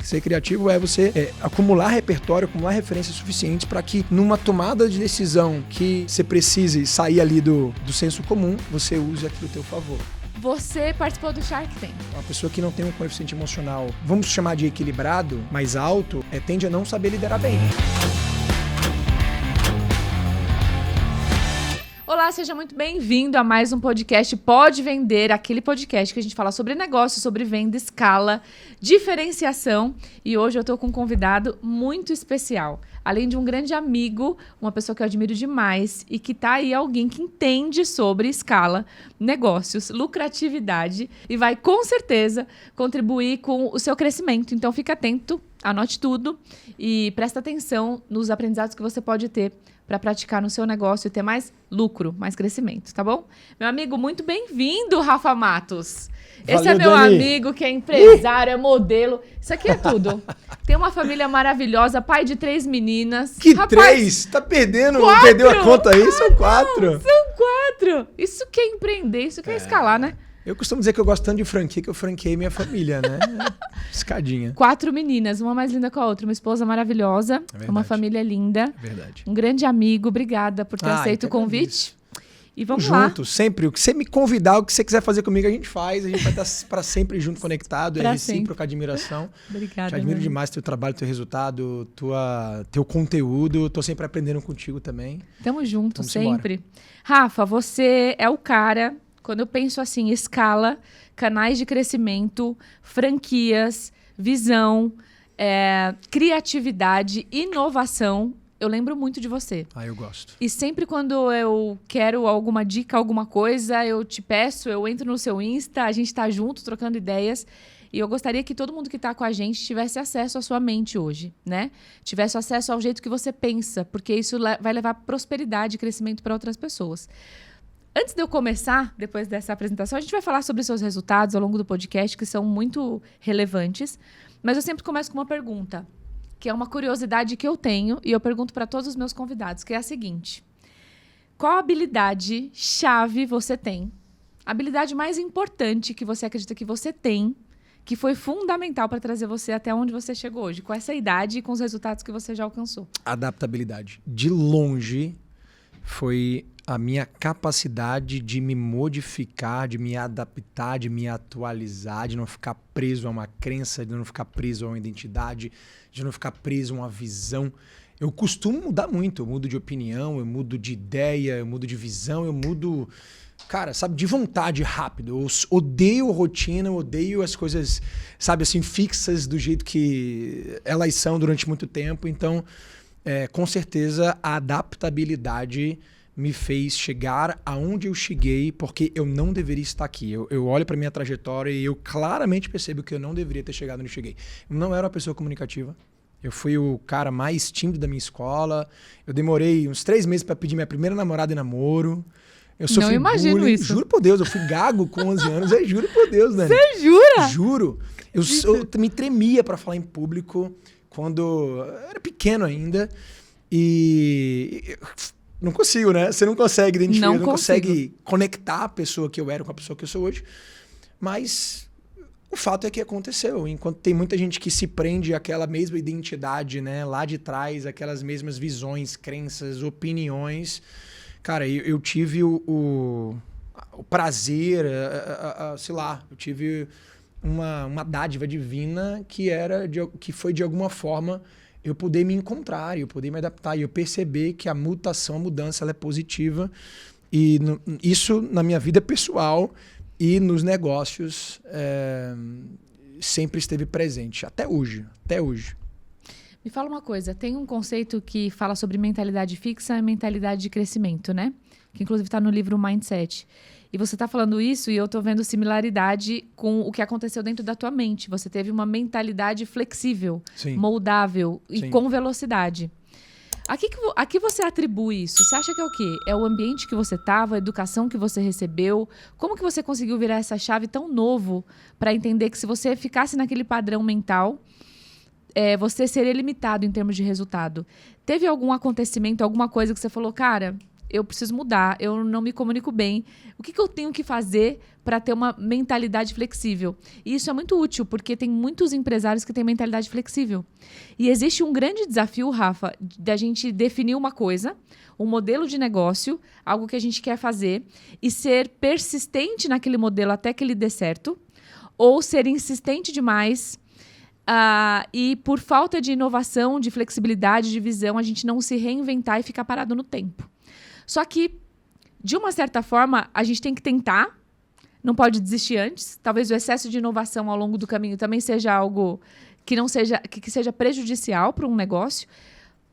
Ser criativo é você acumular repertório, acumular referências suficientes para que numa tomada de decisão que você precise sair ali do senso comum, você use aquilo a teu favor. Você participou do Shark Tank. Uma pessoa que não tem um coeficiente emocional, vamos chamar de equilibrado, mais alto, tende a não saber liderar bem. Olá, seja muito bem-vindo a mais um podcast Pode Vender, aquele podcast que a gente fala sobre negócio, sobre venda, escala, diferenciação. E hoje eu tô com um convidado muito especial. Além de um grande amigo, uma pessoa que eu admiro demais e que tá aí alguém que entende sobre escala, negócios, lucratividade e vai com certeza contribuir com o seu crescimento. Então fica atento, anote tudo e presta atenção nos aprendizados que você pode ter para praticar no seu negócio e ter mais lucro, mais crescimento, tá bom? Meu amigo, muito bem-vindo, Rafa Matos. Esse Valeu, é meu Dani. amigo que é empresário, é modelo. Isso aqui é tudo. Tem uma família maravilhosa, pai de 3 meninas. Que Rapaz, 3? Tá perdendo? 4? Perdeu a conta aí? São 4. Não, são 4. Isso que é empreender, isso que é escalar, né? Eu costumo dizer que eu gosto tanto de franquia que eu franqueei minha família, né? Escadinha. 4 meninas, uma mais linda que a outra. Uma esposa maravilhosa, verdade. uma família linda. É verdade. Um grande amigo, obrigada por ter aceito o então é convite. isso. E vamos lá. Junto, sempre. O que você me convidar, o que você quiser fazer comigo, a gente faz. A gente vai estar para sempre junto, conectado. Pra É recíproca admiração. Obrigada. Te admiro meu demais teu trabalho, teu resultado, teu conteúdo. Tô sempre aprendendo contigo também. Tamo junto, Vamos sempre. Rafa, você é o cara, quando eu penso assim, escala, canais de crescimento, franquias, visão, criatividade, inovação, eu lembro muito de você. Eu gosto. E sempre quando eu quero alguma dica, alguma coisa, eu te peço, eu entro no seu Insta, a gente tá junto, trocando ideias. E eu gostaria que todo mundo que tá com a gente tivesse acesso à sua mente hoje, né? Tivesse acesso ao jeito que você pensa, porque isso vai levar prosperidade e crescimento para outras pessoas. Antes de eu começar, depois dessa apresentação, a gente vai falar sobre seus resultados ao longo do podcast, que são muito relevantes. Mas eu sempre começo com uma pergunta, que é uma curiosidade que eu tenho, e eu pergunto para todos os meus convidados, que é a seguinte: qual habilidade chave você tem? A habilidade mais importante que você acredita que você tem, que foi fundamental para trazer você até onde você chegou hoje, com essa idade e com os resultados que você já alcançou? Adaptabilidade. De longe, foi a minha capacidade de me modificar, de me adaptar, de me atualizar, de não ficar preso a uma crença, de não ficar preso a uma identidade, de não ficar preso a uma visão. Eu costumo mudar muito, eu mudo de opinião, eu mudo de ideia, eu mudo de visão, eu mudo, cara, sabe, de vontade rápido. Eu odeio rotina, eu odeio as coisas, sabe, assim, fixas do jeito que elas são durante muito tempo. Então, com certeza, a adaptabilidade me fez chegar aonde eu cheguei, porque eu não deveria estar aqui. Eu olho para minha trajetória e eu claramente percebo que eu não deveria ter chegado onde eu cheguei. Eu não era uma pessoa comunicativa. Eu fui o cara mais tímido da minha escola. Eu demorei uns 3 meses para pedir minha primeira namorada em namoro. Eu sofri Não imagino bullying. isso. Juro por Deus, eu fui gago com 11 anos. Juro por Deus, né? Você jura? Juro. Eu me tremia para falar em público quando eu era pequeno ainda. E não consigo, né? Você não consegue identificar, não consegue conectar a pessoa que eu era com a pessoa que eu sou hoje. Mas o fato é que aconteceu. Enquanto tem muita gente que se prende àquela mesma identidade, né? Lá de trás, aquelas mesmas visões, crenças, opiniões. Cara, eu tive o prazer, sei lá, eu tive uma dádiva divina que foi de alguma forma eu poder me encontrar, eu poder me adaptar e eu perceber que a mudança ela é positiva e isso na minha vida pessoal e nos negócios sempre esteve presente, até hoje. Me fala uma coisa, tem um conceito que fala sobre mentalidade fixa e mentalidade de crescimento, né? Que inclusive está no livro Mindset. E você está falando isso e eu estou vendo similaridade com o que aconteceu dentro da tua mente. Você teve uma mentalidade flexível, Sim. moldável e Sim. com velocidade. A que você atribui isso? Você acha que é o quê? É o ambiente que você estava, a educação que você recebeu? Como que você conseguiu virar essa chave tão novo para entender que se você ficasse naquele padrão mental, você seria limitado em termos de resultado? Teve algum acontecimento, alguma coisa que você falou, cara, eu preciso mudar, eu não me comunico bem. O que eu tenho que fazer para ter uma mentalidade flexível? E isso é muito útil, porque tem muitos empresários que têm mentalidade flexível. E existe um grande desafio, Rafa, da gente definir uma coisa, um modelo de negócio, algo que a gente quer fazer, e ser persistente naquele modelo até que ele dê certo, ou ser insistente demais. E por falta de inovação, de flexibilidade, de visão, a gente não se reinventar e ficar parado no tempo. Só que, de uma certa forma, a gente tem que tentar, não pode desistir antes. Talvez o excesso de inovação ao longo do caminho também seja algo que seja prejudicial para um negócio.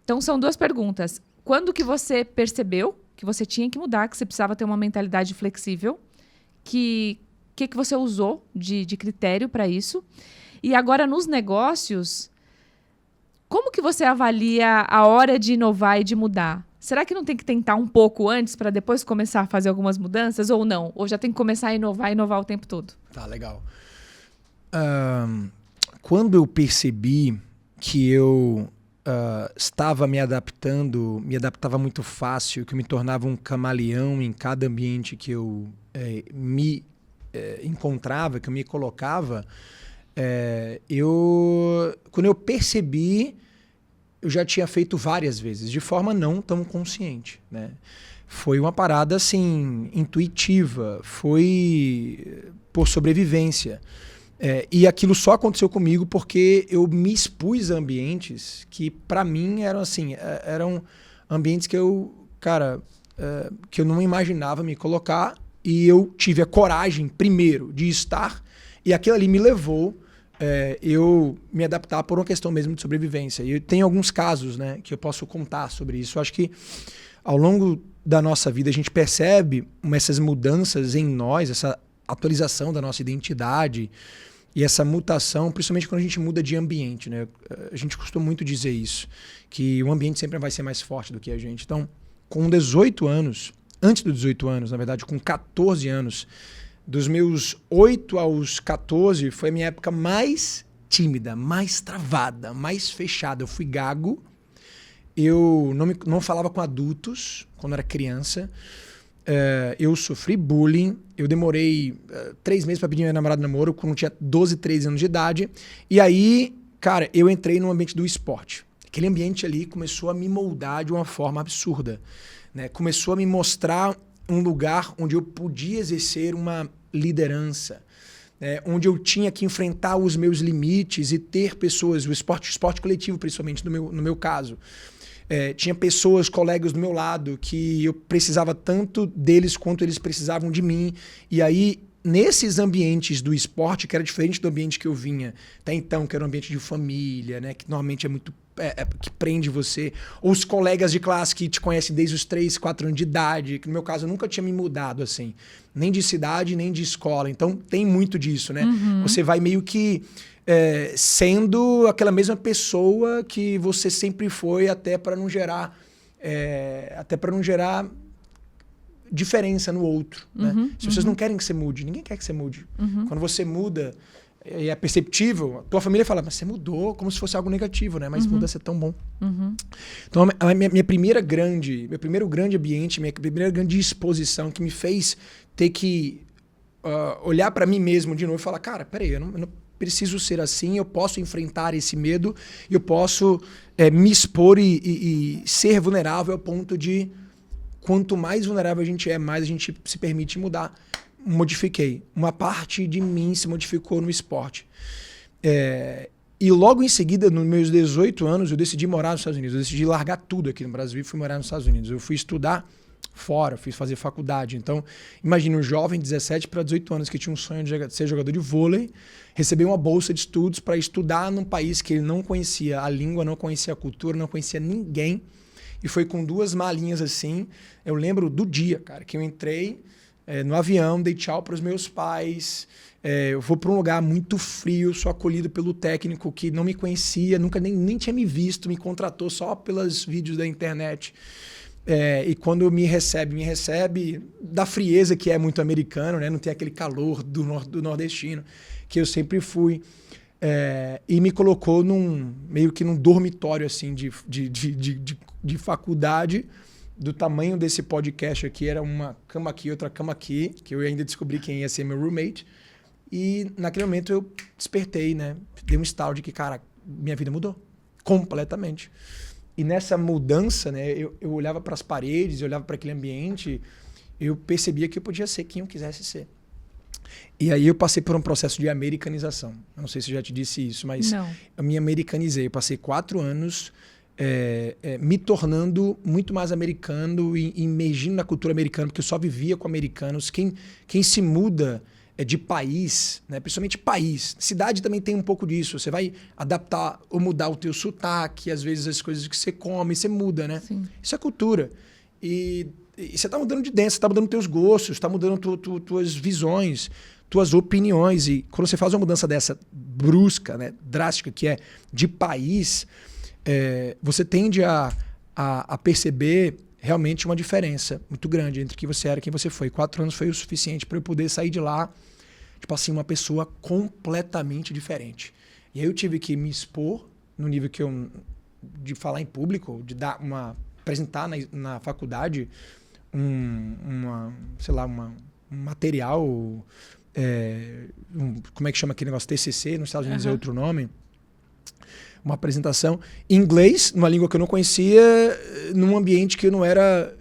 Então, são 2 perguntas. Quando que você percebeu que você tinha que mudar, que você precisava ter uma mentalidade flexível? Que você usou de critério para isso? E agora, nos negócios, como que você avalia a hora de inovar e de mudar? Será que não tem que tentar um pouco antes para depois começar a fazer algumas mudanças ou não? Ou já tem que começar a inovar o tempo todo? Tá, legal. Quando eu percebi que eu estava me adaptava muito fácil, que eu me tornava um camaleão em cada ambiente que eu me encontrava, que eu me colocava, quando eu percebi, eu já tinha feito várias vezes, de forma não tão consciente, né? Foi uma parada, assim, intuitiva, foi por sobrevivência. E aquilo só aconteceu comigo porque eu me expus a ambientes que, para mim, eram assim, eram ambientes que que eu não imaginava me colocar, e eu tive a coragem, primeiro, de estar, e aquilo ali me levou eu me adaptar por uma questão mesmo de sobrevivência. E tem alguns casos, né, que eu posso contar sobre isso. Eu acho que ao longo da nossa vida a gente percebe essas mudanças em nós, essa atualização da nossa identidade e essa mutação, principalmente quando a gente muda de ambiente, né? A gente costuma muito dizer isso, que o ambiente sempre vai ser mais forte do que a gente. Então, com 18 anos, antes dos 18 anos, na verdade, com 14 anos, dos meus 8 aos 14, foi a minha época mais tímida, mais travada, mais fechada. Eu fui gago, eu não falava com adultos quando era criança, eu sofri bullying, eu demorei 3 meses para pedir minha namorada de namoro, quando eu tinha 12, 13 anos de idade. E aí, cara, eu entrei no ambiente do esporte. Aquele ambiente ali começou a me moldar de uma forma absurda, né? Começou a me mostrar um lugar onde eu podia exercer uma liderança, onde eu tinha que enfrentar os meus limites e ter pessoas, o esporte coletivo principalmente no meu caso. Tinha pessoas, colegas do meu lado, que eu precisava tanto deles quanto eles precisavam de mim. E aí, nesses ambientes do esporte, que era diferente do ambiente que eu vinha até então, que era um ambiente de família, né, que normalmente é muito que prende você, ou os colegas de classe que te conhecem desde os 3, 4 anos de idade, que no meu caso eu nunca tinha me mudado assim, nem de cidade, nem de escola. Então tem muito disso, né? Uhum. Você vai meio que sendo aquela mesma pessoa que você sempre foi, até para não gerar diferença no outro, né? Uhum, Se vocês não querem que você mude, ninguém quer que você mude. Uhum. Quando você muda e é perceptível, a tua família fala, mas você mudou, como se fosse algo negativo, né? Mas mudança é tão bom. Uhum. Então, meu primeiro grande ambiente, minha primeira grande exposição que me fez ter que olhar para mim mesmo de novo e falar, cara, peraí, eu não preciso ser assim, eu posso enfrentar esse medo, eu posso me expor e ser vulnerável ao ponto de, quanto mais vulnerável a gente é, mais a gente se permite mudar. Modifiquei. Uma parte de mim se modificou no esporte. E logo em seguida, nos meus 18 anos, eu decidi morar nos Estados Unidos. Eu decidi largar tudo aqui no Brasil e fui morar nos Estados Unidos. Eu fui estudar fora, fui fazer faculdade. Então, imagina um jovem de 17 para 18 anos que tinha um sonho de ser jogador de vôlei, receber uma bolsa de estudos para estudar num país que ele não conhecia a língua, não conhecia a cultura, não conhecia ninguém. E foi com 2 malinhas assim. Eu lembro do dia, cara, que eu entrei no avião, dei tchau para os meus pais. Eu vou para um lugar muito frio, sou acolhido pelo técnico que não me conhecia, nunca nem tinha me visto, me contratou só pelos vídeos da internet. E quando me recebe da frieza que é muito americano, né? Não tem aquele calor do nordestino, que eu sempre fui. E me colocou meio que num dormitório assim, de faculdade, do tamanho desse podcast aqui, era uma cama aqui, outra cama aqui, que eu ainda descobri quem ia ser meu roommate. E naquele momento eu despertei, né? Dei um estalo de que, cara, minha vida mudou completamente. E nessa mudança, né, eu olhava para as paredes, eu olhava para aquele ambiente, eu percebia que eu podia ser quem eu quisesse ser. E aí eu passei por um processo de americanização. Eu não sei se eu já te disse isso, mas eu me americanizei. Eu passei 4 anos me tornando muito mais americano e imergindo na cultura americana, porque eu só vivia com americanos. Quem se muda de país, né? Principalmente país. Cidade também tem um pouco disso. Você vai adaptar ou mudar o teu sotaque, às vezes as coisas que você come, você muda, né? Sim. Isso é cultura. E você está mudando de dentro, você está mudando teus gostos, está mudando tuas visões, tuas opiniões. E quando você faz uma mudança dessa brusca, né, drástica, que é de país, você tende a perceber realmente uma diferença muito grande entre quem você era e quem você foi. 4 anos foi o suficiente para eu poder sair de lá, tipo assim, uma pessoa completamente diferente. E aí eu tive que me expor no nível que de falar em público, de apresentar na faculdade um material, como é que chama aquele negócio? TCC, nos Estados Unidos é outro nome. Uma apresentação em inglês, numa língua que eu não conhecia, num ambiente que eu não era,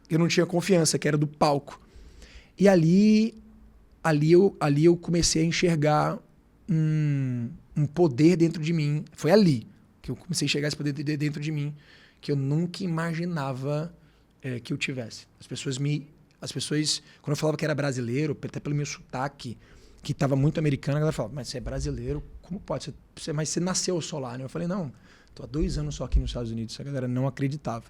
eu não tinha confiança, que era do palco. E ali eu comecei a enxergar um poder dentro de mim. Foi ali que eu comecei a enxergar esse poder dentro de mim, que eu nunca imaginava que eu tivesse. As pessoas, quando eu falava que era brasileiro, até pelo meu sotaque, que estava muito americano, a galera falava, mas você é brasileiro, como pode? Mas você nasceu só lá, né? Eu falei, não, estou há 2 anos só aqui nos Estados Unidos. A galera não acreditava.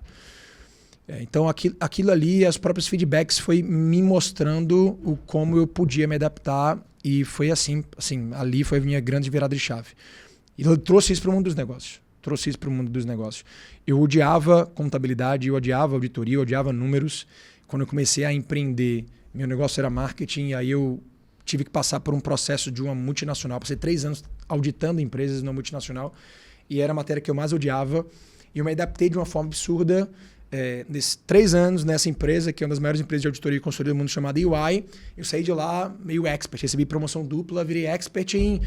Então, aquilo ali, os próprios feedbacks, foi me mostrando como eu podia me adaptar, e foi assim, ali foi a minha grande virada de chave. E eu trouxe isso para o mundo dos negócios. Eu odiava contabilidade, eu odiava auditoria, eu odiava números. Quando eu comecei a empreender, meu negócio era marketing, e aí eu tive que passar por um processo de uma multinacional. Passei 3 anos auditando empresas numa multinacional e era a matéria que eu mais odiava. E eu me adaptei de uma forma absurda. Nesses 3 anos nessa empresa, que é uma das maiores empresas de auditoria e consultoria do mundo, chamada EY, eu saí de lá meio expert. Recebi promoção dupla, virei expert em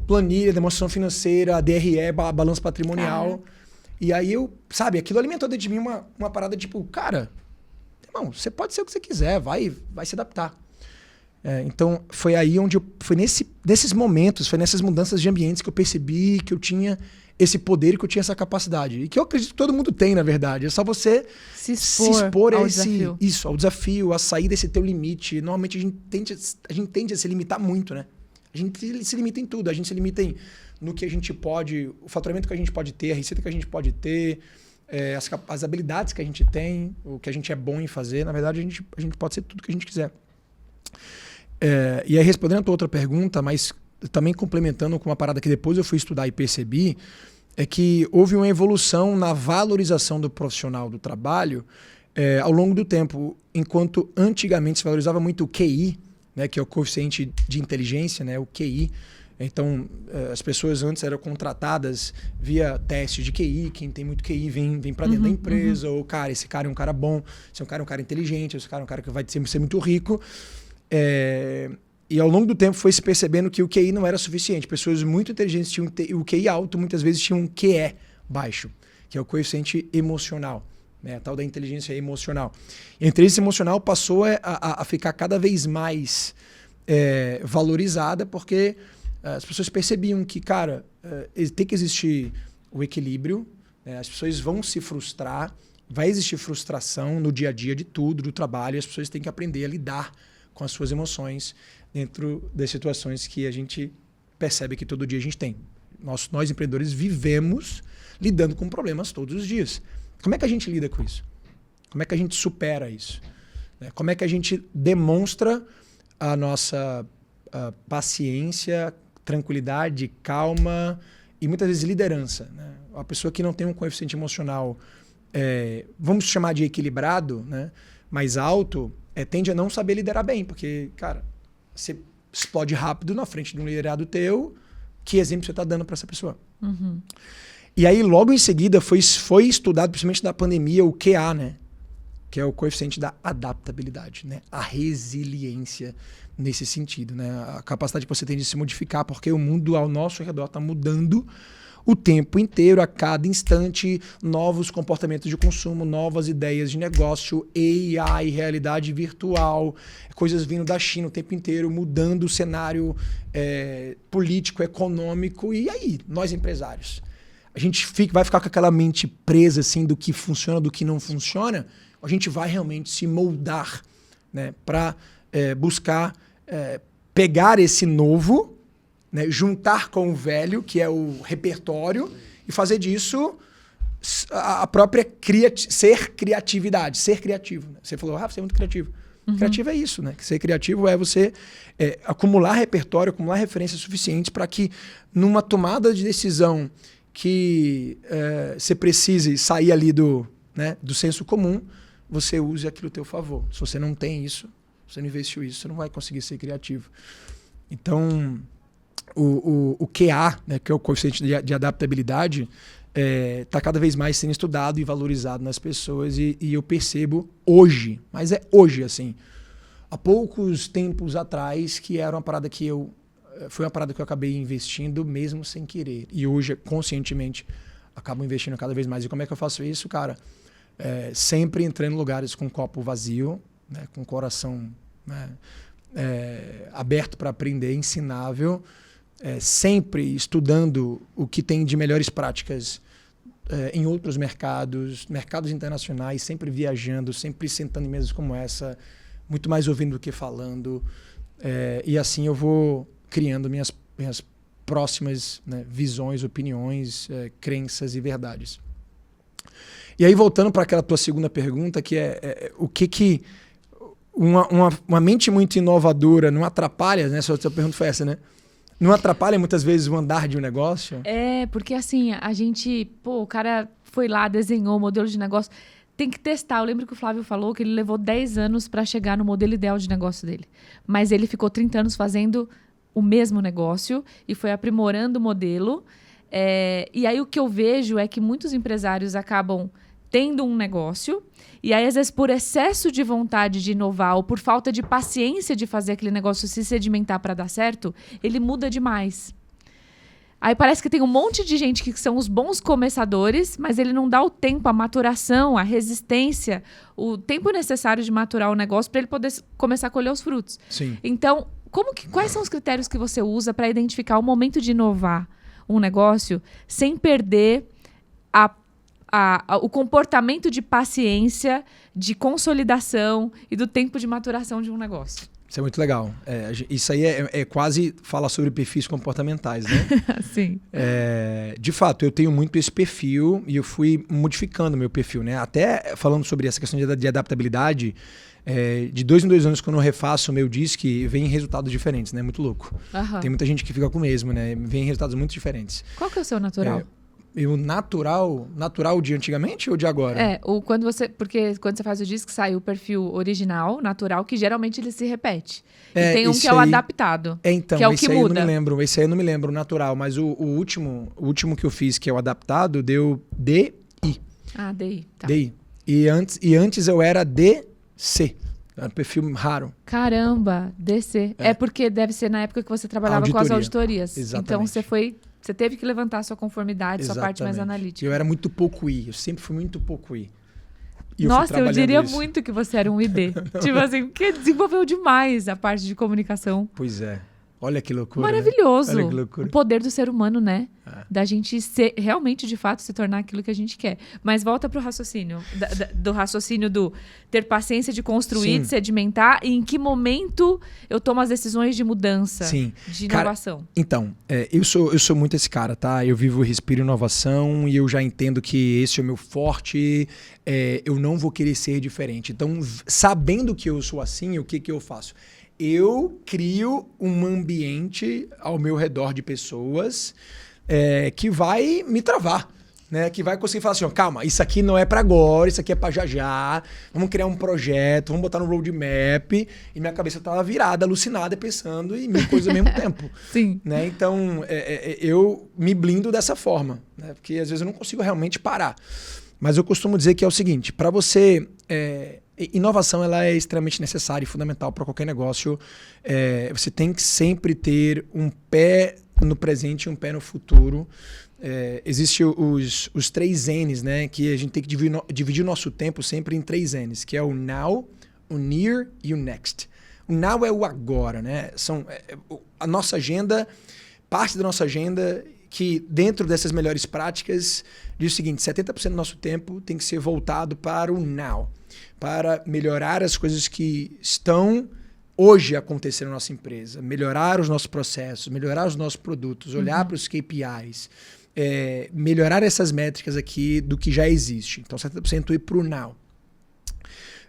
planilha, demonstração financeira, DRE, balanço patrimonial. E aí aquilo alimentou dentro de mim uma parada tipo, cara, irmão, você pode ser o que você quiser, vai se adaptar. Então, foi aí onde foi nesses momentos, foi nessas mudanças de ambientes que eu percebi que eu tinha esse poder e que eu tinha essa capacidade. E que eu acredito que todo mundo tem, na verdade. É só você se expor ao desafio. Ao desafio, a sair desse teu limite. Normalmente a gente tende a se limitar muito, né? A gente se limita em tudo. A gente se limita no que a gente pode, o faturamento que a gente pode ter, a receita que a gente pode ter, as habilidades que a gente tem, o que a gente é bom em fazer. Na verdade, a gente pode ser tudo que a gente quiser. E aí, respondendo a tua outra pergunta, mas também complementando com uma parada que depois eu fui estudar e percebi, é que houve uma evolução na valorização do profissional do trabalho ao longo do tempo. Enquanto antigamente se valorizava muito o QI, né, que é o coeficiente de inteligência, né, o QI. Então, as pessoas antes eram contratadas via teste de QI. Quem tem muito QI vem para dentro da empresa. Ou, cara, esse cara é um cara bom, esse é um cara inteligente, esse cara é um cara que vai ser muito rico. E ao longo do tempo foi se percebendo que o QI não era suficiente. Pessoas muito inteligentes tinham o QI alto, muitas vezes tinham um QE baixo, que é o coeficiente emocional, né? A tal da inteligência emocional. E a inteligência emocional passou a ficar cada vez mais valorizada, porque as pessoas percebiam que, cara, tem que existir o equilíbrio, né? As pessoas vão se frustrar, vai existir frustração no dia a dia de tudo, do trabalho, e as pessoas têm que aprender a lidar com as suas emoções dentro das situações que a gente percebe que todo dia a gente tem. Nós empreendedores vivemos lidando com problemas todos os dias. Como é que a gente lida com isso? Como é que a gente supera isso? Como é que a gente demonstra a nossa paciência, tranquilidade, calma e muitas vezes liderança, né? A pessoa que não tem um coeficiente emocional, vamos chamar de equilibrado, né, mais alto, tende a não saber liderar bem, porque, cara, você explode rápido na frente de um liderado teu, que exemplo você está dando para essa pessoa? E aí, logo em seguida, foi estudado, principalmente da pandemia, o QA, né? Que é o coeficiente da adaptabilidade, né? A resiliência nesse sentido, né? A capacidade que você tem de se modificar, porque o mundo ao nosso redor está mudando o tempo inteiro, a cada instante, novos comportamentos de consumo, novas ideias de negócio, AI, realidade virtual, coisas vindo da China o tempo inteiro, mudando o cenário político, econômico. E aí, nós empresários? A gente vai ficar com aquela mente presa assim, do que funciona, do que não funciona? A gente vai realmente se moldar, né, para buscar pegar esse novo, né, juntar com o velho, que é o repertório, e fazer disso a própria ser criatividade, ser criativo. Né? Você falou, você é muito criativo. Uhum. Criativo é isso, né? Ser criativo é você acumular repertório, acumular referências suficientes para que numa tomada de decisão que você precise sair ali do senso comum, você use aquilo a teu favor. Se você não tem isso, você não investiu isso, você não vai conseguir ser criativo. Então, o QA, né, que é o coeficiente de adaptabilidade, está cada vez mais sendo estudado e valorizado nas pessoas e eu percebo hoje, mas é hoje, assim, há poucos tempos atrás, que era uma parada que foi uma parada que eu acabei investindo mesmo sem querer. E hoje, conscientemente, acabo investindo cada vez mais. E como é que eu faço isso, cara? Sempre entrando em lugares com copo vazio, né, com coração, né, aberto para aprender, ensinável, sempre estudando o que tem de melhores práticas em outros mercados internacionais, sempre viajando, sempre sentando em mesas como essa, muito mais ouvindo do que falando. E assim eu vou criando minhas próximas, né, visões, opiniões, crenças e verdades. E aí, voltando para aquela tua segunda pergunta, que o que uma mente muito inovadora não atrapalha, né? Sua pergunta foi essa, né? Não atrapalha muitas vezes o andar de um negócio? Porque assim, a gente, o cara foi lá, desenhou o modelo de negócio, tem que testar. Eu lembro que o Flávio falou que ele levou 10 anos para chegar no modelo ideal de negócio dele. Mas ele ficou 30 anos fazendo o mesmo negócio e foi aprimorando o modelo. E aí o que eu vejo é que muitos empresários acabam tendo um negócio e aí, às vezes, por excesso de vontade de inovar ou por falta de paciência de fazer aquele negócio se sedimentar para dar certo, ele muda demais. Aí parece que tem um monte de gente que são os bons começadores, mas ele não dá o tempo, a maturação, a resistência, o tempo necessário de maturar o negócio para ele poder começar a colher os frutos. Sim. Então, quais são os critérios que você usa para identificar o momento de inovar um negócio sem perder o comportamento de paciência, de consolidação e do tempo de maturação de um negócio? Isso é muito legal. Isso aí quase falar sobre perfis comportamentais, né? Sim. De fato, eu tenho muito esse perfil e eu fui modificando meu perfil, né? Até falando sobre essa questão de adaptabilidade, de 2 em 2 anos, quando eu refaço o meu disc, vem resultados diferentes, né? Muito louco. Uhum. Tem muita gente que fica com o mesmo, né? Vem resultados muito diferentes. Qual que é o seu natural? O natural de antigamente ou de agora? Porque quando você faz o disco, sai o perfil original, natural, que geralmente ele se repete. E tem um que é o adaptado, então, que é o que muda. Esse aí eu não me lembro, o natural, mas o último que eu fiz, que é o adaptado, deu DI. Ah, DI. Tá. DI. E antes eu era DC. Era um perfil raro. Caramba, DC. Porque deve ser na época que você trabalhava com as auditorias. Exatamente. Então você teve que levantar a sua conformidade, sua parte mais analítica. Eu era muito pouco I, eu sempre fui muito pouco I. Nossa, eu diria muito que você era um IB. Tipo assim, porque desenvolveu demais a parte de comunicação. Pois é. Olha que loucura. Maravilhoso. Né? Olha que loucura. O poder do ser humano, né? Da gente realmente, de fato, se tornar aquilo que a gente quer. Mas volta pro raciocínio. Do raciocínio do ter paciência de construir, de sedimentar. E em que momento eu tomo as decisões de mudança, de inovação. Cara, então, eu sou muito esse cara, tá? Eu vivo, respiro inovação e eu já entendo que esse é o meu forte. Eu não vou querer ser diferente. Então, sabendo que eu sou assim, o que eu faço? Eu crio um ambiente ao meu redor de pessoas que vai me travar. né, que vai conseguir falar assim, ó, calma, isso aqui não é para agora, isso aqui é para já já, vamos criar um projeto, vamos botar no roadmap, e minha cabeça tava virada, alucinada, pensando em mil coisas ao mesmo tempo. Sim. Né? Então, eu me blindo dessa forma, né, porque às vezes eu não consigo realmente parar. Mas eu costumo dizer que é o seguinte, para você... inovação ela é extremamente necessária e fundamental para qualquer negócio. Você tem que sempre ter um pé no presente e um pé no futuro. Existem os 3 N's, né? Que a gente tem que dividir o nosso tempo sempre em 3 N's, que é o now, o near e o next. O now é o agora, né? A nossa agenda, parte da nossa agenda, que dentro dessas melhores práticas, diz o seguinte, 70% do nosso tempo tem que ser voltado para o now, para melhorar as coisas que estão hoje acontecendo na nossa empresa, melhorar os nossos processos, melhorar os nossos produtos, olhar para os KPIs, melhorar essas métricas aqui do que já existe. Então, 70% ir para o now.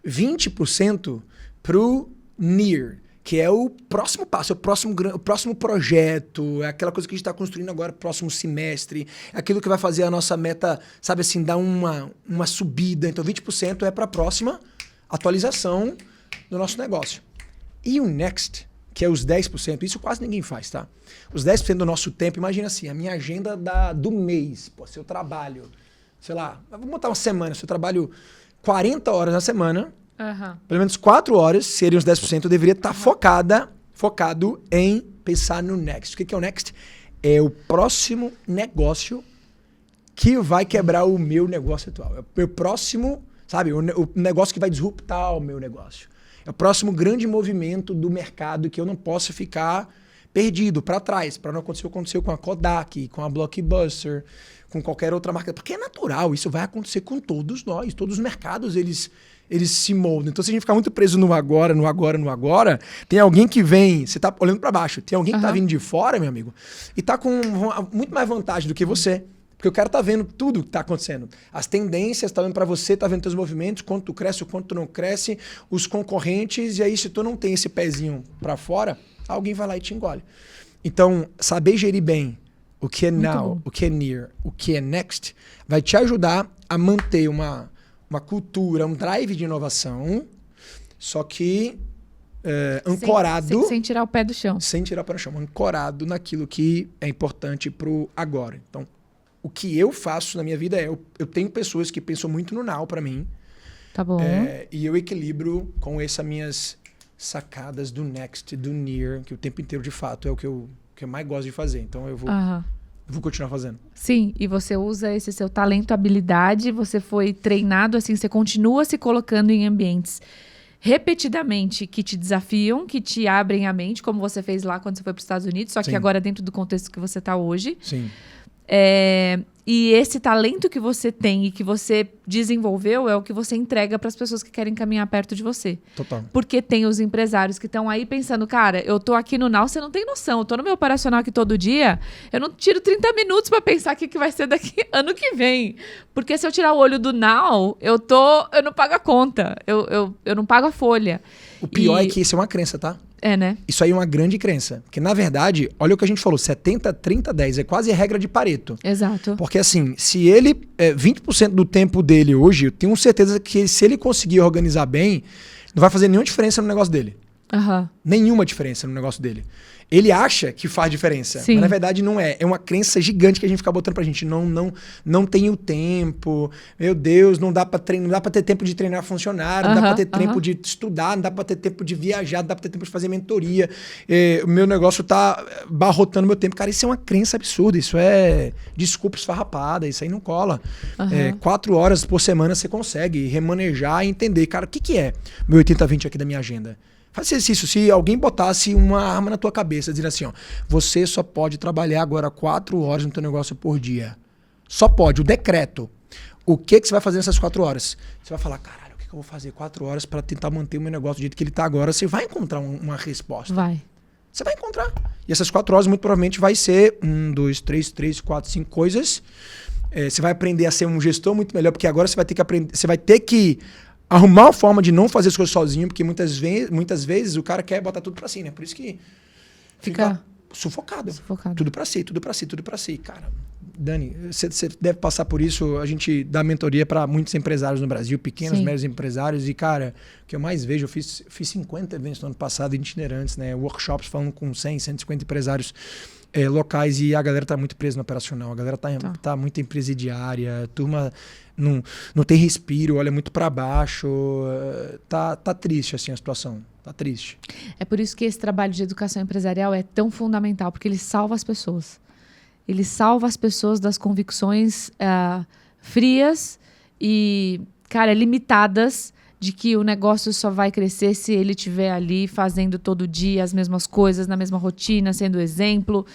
20% para o near, que é o próximo passo, o próximo projeto, é aquela coisa que a gente está construindo agora, próximo semestre, é aquilo que vai fazer a nossa meta, sabe assim, dar uma subida. Então, 20% é para a próxima atualização do nosso negócio. E o next, que é os 10%, isso quase ninguém faz, tá? Os 10% do nosso tempo, imagina assim, a minha agenda do mês, pô, se eu trabalho, sei lá, vamos botar uma semana, se eu trabalho 40 horas na semana, pelo menos 4 horas, seriam os 10%, eu deveria estar focado em pensar no next. O que é o next? É o próximo negócio que vai quebrar o meu negócio atual. É o meu próximo, sabe, o negócio que vai disruptar o meu negócio. É o próximo grande movimento do mercado que eu não posso ficar perdido para trás, para não acontecer o que aconteceu com a Kodak, com a Blockbuster, com qualquer outra marca. Porque é natural, isso vai acontecer com todos nós. Todos os mercados, eles se moldam. Então, se a gente ficar muito preso no agora, tem alguém que vem, você tá olhando para baixo, tem alguém que tá vindo de fora, meu amigo, e tá com muito mais vantagem do que você. Porque o cara tá vendo tudo que tá acontecendo. As tendências, tá vendo para você, tá vendo teus movimentos, quanto tu cresce, o quanto tu não cresce, os concorrentes, e aí se tu não tem esse pezinho para fora, alguém vai lá e te engole. Então, saber gerir bem o que é now, o que é near, o que é next, vai te ajudar a manter uma cultura, um drive de inovação, só que ancorado... Sem tirar o pé do chão. Sem tirar o pé do chão, ancorado naquilo que é importante pro agora. Então, o que eu faço na minha vida eu tenho pessoas que pensam muito no now para mim. Tá bom. E eu equilibro com essas minhas sacadas do next, do near, que o tempo inteiro, de fato, é o que eu mais gosto de fazer. Então, eu vou continuar fazendo. Sim, e você usa esse seu talento, habilidade, você foi treinado assim, você continua se colocando em ambientes repetidamente que te desafiam, que te abrem a mente, como você fez lá quando você foi para os Estados Unidos, só que agora dentro do contexto que você está hoje. Sim. E esse talento que você tem e que você desenvolveu é o que você entrega para as pessoas que querem caminhar perto de você. Total. Porque tem os empresários que estão aí pensando, cara, eu tô aqui no Now, você não tem noção, eu tô no meu operacional aqui todo dia, eu não tiro 30 minutos para pensar o que vai ser daqui ano que vem. Porque se eu tirar o olho do Now, eu não pago a conta, eu não pago a folha. O pior é que isso é uma crença, tá? Né? Isso aí é uma grande crença. Porque, na verdade, olha o que a gente falou, 70, 30, 10. É quase a regra de Pareto. Exato. Porque, assim, se ele... 20% do tempo dele hoje, eu tenho certeza que se ele conseguir organizar bem, não vai fazer nenhuma diferença no negócio dele. Nenhuma diferença no negócio dele. Ele acha que faz diferença, mas na verdade não é. É uma crença gigante que a gente fica botando pra gente. Não tenho tempo, meu Deus, não dá pra treinar, não dá pra ter tempo de treinar funcionário, não dá pra ter tempo de estudar, não dá pra ter tempo de viajar, não dá pra ter tempo de fazer mentoria. O meu negócio tá barrotando meu tempo. Cara, isso é uma crença absurda, isso é desculpa esfarrapada, isso aí não cola. 4 horas por semana você consegue remanejar e entender, cara, o que é meu 80-20 aqui da minha agenda? Faz exercício. Se alguém botasse uma arma na tua cabeça, dizendo assim, ó, você só pode trabalhar agora 4 horas no teu negócio por dia. Só pode, o decreto. O que você vai fazer nessas 4 horas? Você vai falar, caralho, o que eu vou fazer 4 horas para tentar manter o meu negócio do jeito que ele tá agora? Você vai encontrar uma resposta. Você vai encontrar. E essas 4 horas muito provavelmente vai ser 1, 2, 3, 4, 5 coisas. Você vai aprender a ser um gestor muito melhor, porque agora você vai ter que aprender, você vai ter que arrumar uma forma de não fazer as coisas sozinho, porque muitas vezes o cara quer botar tudo pra si, né? Por isso que fica sufocado. Tudo pra si. Cara, Dani, você deve passar por isso. A gente dá mentoria para muitos empresários no Brasil, pequenos, médios empresários. E, cara, o que eu mais vejo, eu fiz 50 eventos no ano passado, itinerantes, né? Workshops falando com 100, 150 empresários locais, e a galera tá muito presa no operacional. A galera tá muito empresariária, a turma não tem respiro, olha muito para baixo. Tá triste assim a situação. Tá triste. É por isso que esse trabalho de educação empresarial é tão fundamental, porque ele salva as pessoas. Ele salva as pessoas das convicções frias e, cara, limitadas de que o negócio só vai crescer se ele estiver ali fazendo todo dia as mesmas coisas, na mesma rotina, sendo exemplo.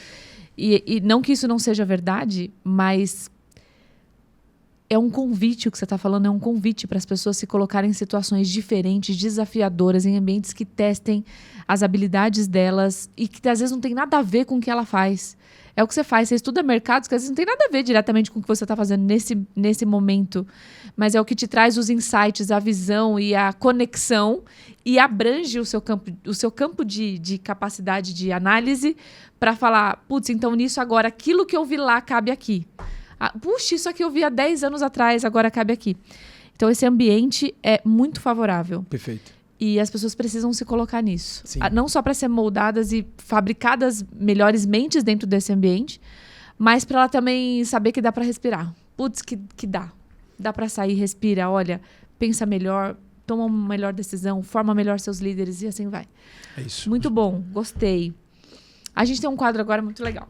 E não que isso não seja verdade, mas é um convite, o que você está falando, é um convite para as pessoas se colocarem em situações diferentes, desafiadoras, em ambientes que testem as habilidades delas e que às vezes não tem nada a ver com o que ela faz. É o que você faz, você estuda mercados que às vezes não tem nada a ver diretamente com o que você está fazendo nesse momento, mas é o que te traz os insights, a visão e a conexão e abrange o seu campo de capacidade de análise para falar, putz, então nisso agora, aquilo que eu vi lá cabe aqui. Puxa, isso aqui eu vi há 10 anos atrás, agora cabe aqui. Então esse ambiente é muito favorável. Perfeito. E as pessoas precisam se colocar nisso. Sim. Não só para ser moldadas e fabricadas melhores mentes dentro desse ambiente, mas para ela também saber que dá para respirar. Putz, que dá. Dá para sair, respira, olha, pensa melhor, toma uma melhor decisão, forma melhor seus líderes e assim vai. É isso. Muito bom, gostei. A gente tem um quadro agora muito legal,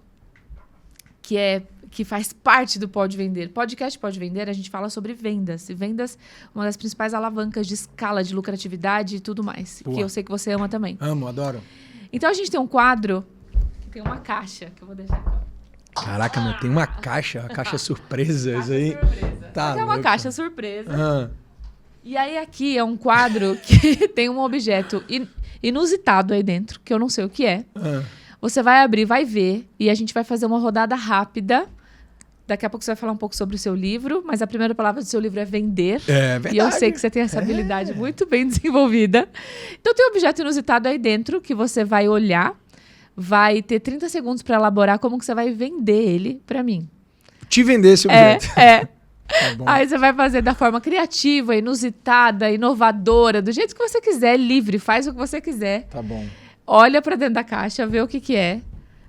que faz parte do Pode Vender. Podcast Pode Vender, a gente fala sobre vendas. E vendas, uma das principais alavancas de escala, de lucratividade e tudo mais. Boa. Que eu sei que você ama também. Amo, adoro. Então, a gente tem um quadro que tem uma caixa, que eu vou deixar aqui. Caraca, meu, tem uma caixa surpresa. Isso aí. Surpresa. Tá é uma caixa surpresa. Ah. E aí, aqui é um quadro que tem um objeto inusitado aí dentro, que eu não sei o que é. Ah. Você vai abrir, vai ver, e a gente vai fazer uma rodada rápida. Daqui a pouco você vai falar um pouco sobre o seu livro, mas a primeira palavra do seu livro é vender. É verdade. E eu sei que você tem essa habilidade muito bem desenvolvida. Então tem um objeto inusitado aí dentro que você vai olhar, vai ter 30 segundos para elaborar como que você vai vender ele para mim. Te vender esse objeto. Tá bom. Aí você vai fazer da forma criativa, inusitada, inovadora, do jeito que você quiser, livre, faz o que você quiser. Tá bom. Olha para dentro da caixa, vê o que é.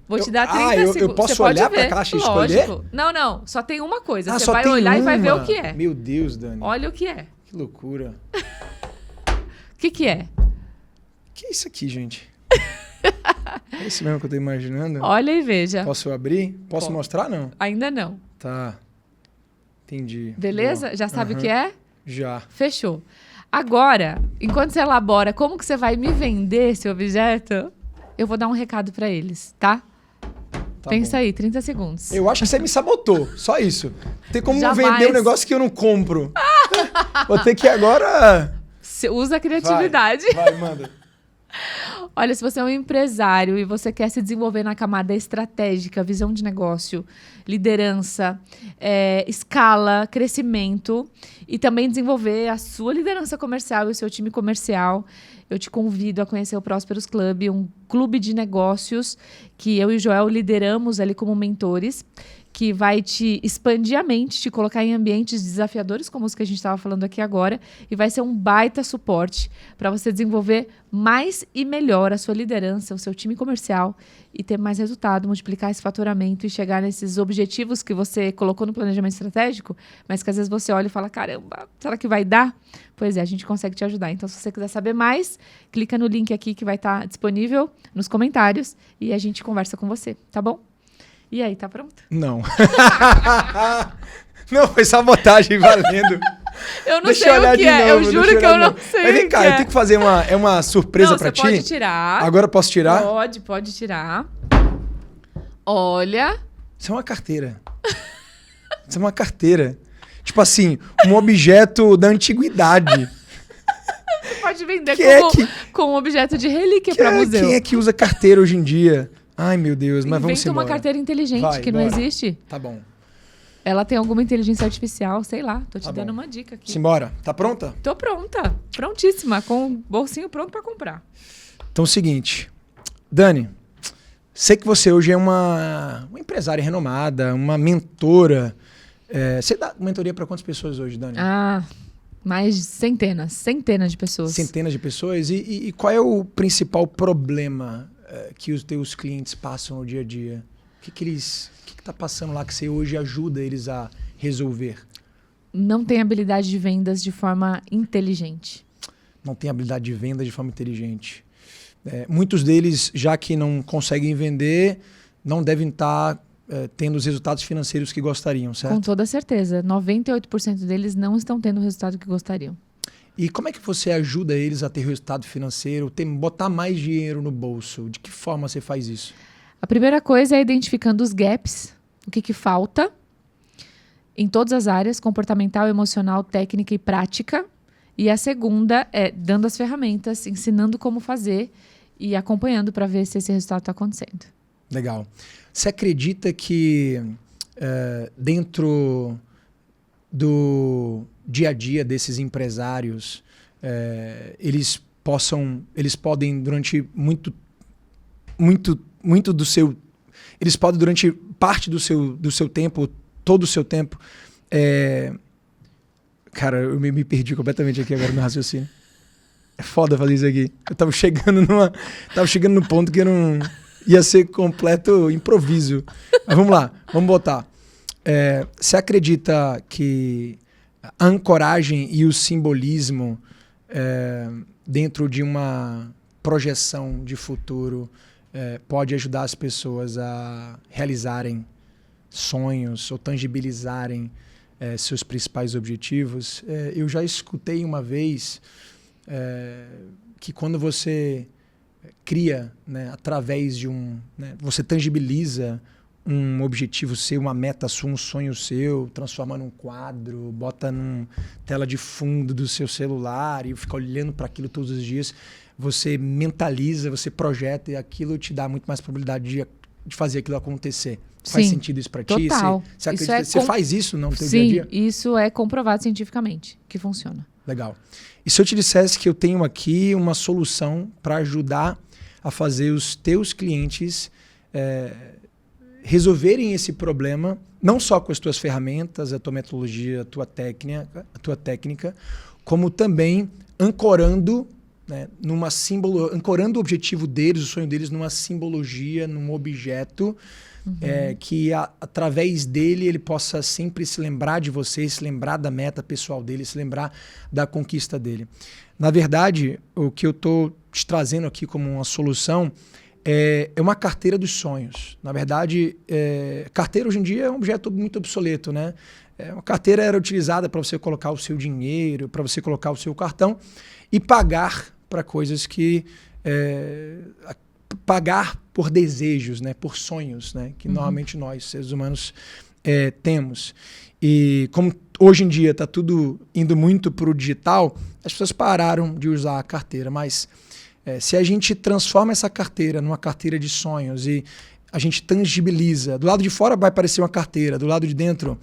Vou te dar 30 segundos. Eu posso você olhar pode para a caixa e escolher? Não. Só tem uma coisa. Você só vai tem olhar uma. E vai ver o que é. Meu Deus, Dani. Olha o que é. Que loucura. O que é? Que é isso aqui, gente? É isso mesmo que eu tô imaginando? Olha e veja. Posso abrir? Posso mostrar, não? Ainda não. Tá. Entendi. Beleza? Boa. Já sabe o que é? Já. Fechou. Agora, enquanto você elabora como que você vai me vender esse objeto, eu vou dar um recado para eles, tá? Pensa aí, 30 segundos. Eu acho que você me sabotou, só isso. Tem como Jamais. vender um negócio que eu não compro. Vou ter que agora... Você usa a criatividade. Vai, manda. Olha, se você é um empresário e você quer se desenvolver na camada estratégica, visão de negócio, liderança, escala, crescimento e também desenvolver a sua liderança comercial e o seu time comercial, eu te convido a conhecer o Prósperos Club, um clube de negócios que eu e o Joel lideramos ali como mentores, que vai te expandir a mente, te colocar em ambientes desafiadores, como os que a gente estava falando aqui agora, e vai ser um baita suporte para você desenvolver mais e melhor a sua liderança, o seu time comercial e ter mais resultado, multiplicar esse faturamento e chegar nesses objetivos que você colocou no planejamento estratégico, mas que às vezes você olha e fala, caramba, será que vai dar? Pois é, a gente consegue te ajudar. Então, se você quiser saber mais, clica no link aqui que vai estar disponível nos comentários e a gente conversa com você, tá bom? E aí, tá pronto? Não. Não, foi sabotagem valendo. Eu não sei o que é, eu juro que eu não sei. Mas vem cá, eu tenho que fazer uma surpresa pra ti? Você pode tirar. Agora eu posso tirar? Pode tirar. Olha. Isso é uma carteira. Isso é uma carteira. Tipo assim, um objeto da antiguidade. Você pode vender com um objeto de relíquia pra museu. Quem é que usa carteira hoje em dia? Ai, meu Deus, mas vamos embora. Inventa uma carteira inteligente que não existe. Tá bom. Ela tem alguma inteligência artificial, sei lá. Tô te dando uma dica aqui. Simbora. Tá pronta? Tô pronta. Prontíssima. Com o bolsinho pronto pra comprar. Então é o seguinte. Dani, sei que você hoje é uma empresária renomada, uma mentora. Você dá mentoria para quantas pessoas hoje, Dani? Mais centenas de pessoas. Centenas de pessoas? E qual é o principal problema que os teus clientes passam no dia a dia? O que está passando lá que você hoje ajuda eles a resolver? Não tem habilidade de vendas de forma inteligente. Não tem habilidade de venda de forma inteligente. Muitos deles, já que não conseguem vender, não devem estar tendo os resultados financeiros que gostariam, certo? Com toda certeza. 98% deles não estão tendo o resultado que gostariam. E como é que você ajuda eles a ter resultado financeiro, botar mais dinheiro no bolso? De que forma você faz isso? A primeira coisa é identificando os gaps, o que falta, em todas as áreas, comportamental, emocional, técnica e prática. E a segunda é dando as ferramentas, ensinando como fazer e acompanhando para ver se esse resultado está acontecendo. Legal. Você acredita que dentro do dia a dia desses empresários, eles podem durante eles podem durante parte do seu tempo, todo o seu tempo, cara, eu me perdi completamente aqui agora no raciocínio. É foda fazer isso aqui. Eu tava chegando no ponto que eu não ia ser completo improviso. Mas vamos lá, vamos botar. Você acredita que a ancoragem e o simbolismo dentro de uma projeção de futuro pode ajudar as pessoas a realizarem sonhos ou tangibilizarem seus principais objetivos? Eu já escutei uma vez que quando você cria, né, através de você tangibiliza um objetivo seu, uma meta sua, um sonho seu, transforma num quadro, bota numa tela de fundo do seu celular e fica olhando para aquilo todos os dias, você mentaliza, você projeta e aquilo te dá muito mais probabilidade de fazer aquilo acontecer. Faz sentido isso para ti? Total. Você acredita? Você faz isso no teu dia a dia? Sim, isso é comprovado cientificamente que funciona. Legal. E se eu te dissesse que eu tenho aqui uma solução para ajudar a fazer os teus clientes resolverem esse problema, não só com as tuas ferramentas, a tua metodologia, a tua técnica, como também ancorando, né, ancorando o objetivo deles, o sonho deles numa simbologia, num objeto, que através dele ele possa sempre se lembrar de você, se lembrar da meta pessoal dele, se lembrar da conquista dele. Na verdade, o que eu estou te trazendo aqui como uma solução é uma carteira dos sonhos. Na verdade, carteira hoje em dia é um objeto muito obsoleto, né? Uma carteira era utilizada para você colocar o seu dinheiro, para você colocar o seu cartão e pagar para coisas que... pagar por desejos, né? Por sonhos, né? Que normalmente nós, seres humanos, temos. E como hoje em dia está tudo indo muito para o digital, as pessoas pararam de usar a carteira, mas se a gente transforma essa carteira numa carteira de sonhos e a gente tangibiliza, do lado de fora vai parecer uma carteira, do lado de dentro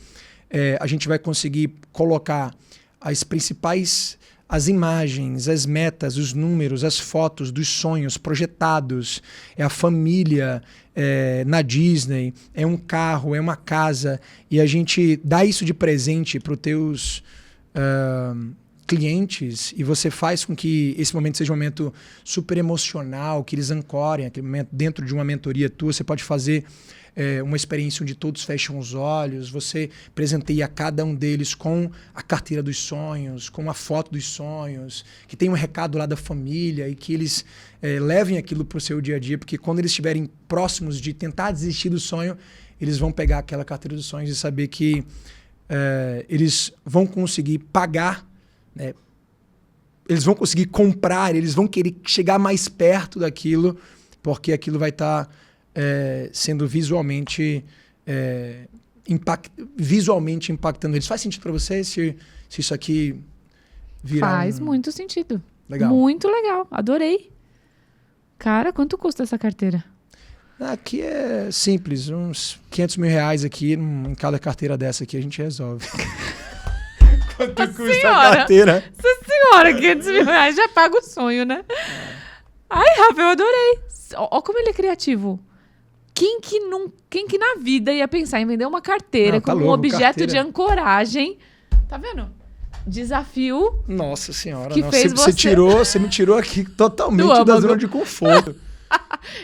a gente vai conseguir colocar as imagens, as metas, os números, as fotos dos sonhos projetados, é a família na Disney, é um carro, é uma casa, e a gente dá isso de presente para os teus clientes e você faz com que esse momento seja um momento super emocional, que eles ancorem aquele momento dentro de uma mentoria tua. Você pode fazer uma experiência onde todos fecham os olhos, você presenteia cada um deles com a carteira dos sonhos, com a foto dos sonhos, que tem um recado lá da família e que eles levem aquilo para o seu dia a dia, porque quando eles estiverem próximos de tentar desistir do sonho, eles vão pegar aquela carteira dos sonhos e saber que eles vão conseguir pagar, eles vão conseguir comprar, eles vão querer chegar mais perto daquilo, porque aquilo vai estar sendo visualmente impactando eles. Faz sentido para você se isso aqui virar Faz muito sentido. Legal. Muito legal. Adorei. Cara, quanto custa essa carteira? Aqui é simples, uns R$500 mil aqui em cada carteira dessa aqui a gente resolve. Quanto custa a carteira? Nossa senhora, R$500 mil já paga o sonho, né? Ai, Rafa, eu adorei. Olha como ele é criativo. Quem que na vida ia pensar em vender uma carteira Não, tá como um louco, objeto carteira. de ancoragem? Tá vendo? Desafio. Nossa senhora, Que não. fez Você me tirou aqui totalmente Do da âmago. zona de conforto.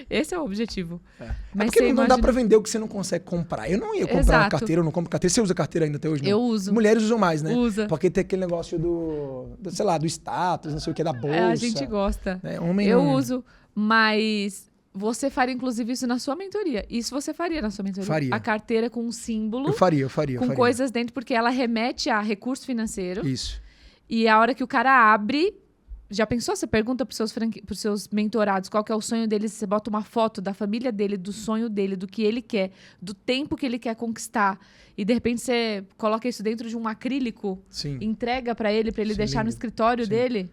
Esse é o objetivo. É Mas porque você não dá imagina- pra vender o que você não consegue comprar. Eu não ia comprar uma Exato. carteira, eu não compro carteira. Você usa carteira ainda até hoje, não? Eu uso. Mulheres usam mais, né? Usa. Porque tem aquele negócio sei lá, do status, não sei o que, da bolsa. A gente gosta. Né? Homem Eu não... uso, mas você faria, inclusive, isso na sua mentoria. Isso você faria na sua mentoria? Faria. A carteira com um símbolo, Eu faria. com coisas dentro, porque ela remete a recurso financeiro. Isso. E a hora que o cara abre... Já pensou? Você pergunta pros seus mentorados qual que é o sonho deles, você bota uma foto da família dele, do sonho dele, do que ele quer, do tempo que ele quer conquistar. E, de repente, você coloca isso dentro de um acrílico, Sim. entrega pra ele Sim, deixar no lindo. escritório Sim. dele.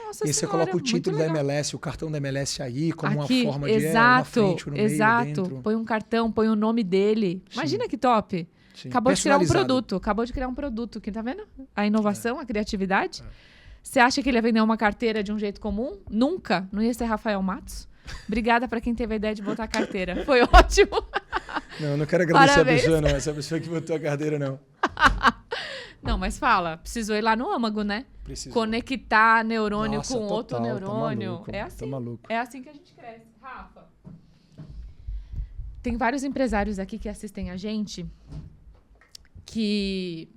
Nossa E aí você senhora, coloca o título da muito legal. MLS, o cartão da MLS aí, como Aqui, uma forma de na exato, frente, no meio, exato. dentro. Põe um cartão, põe o nome dele. Sim. Imagina que top. Sim. Acabou de criar um Personalizado. produto. Acabou de criar um produto. Que tá vendo? A inovação, a criatividade. Você acha que ele ia vender uma carteira de um jeito comum? Nunca. Não ia ser Rafael Matos. Obrigada pra quem teve a ideia de botar a carteira. Foi ótimo. Não, eu não quero agradecer Parabéns. a pessoa, não. Essa pessoa que botou a carteira, não. Não, mas fala. Precisou ir lá no âmago, né? Preciso. Conectar neurônio Nossa, com outro total, tá neurônio. maluco, É tá assim. maluco. É assim que a gente cresce. Rafa. Tem vários empresários aqui que assistem a gente que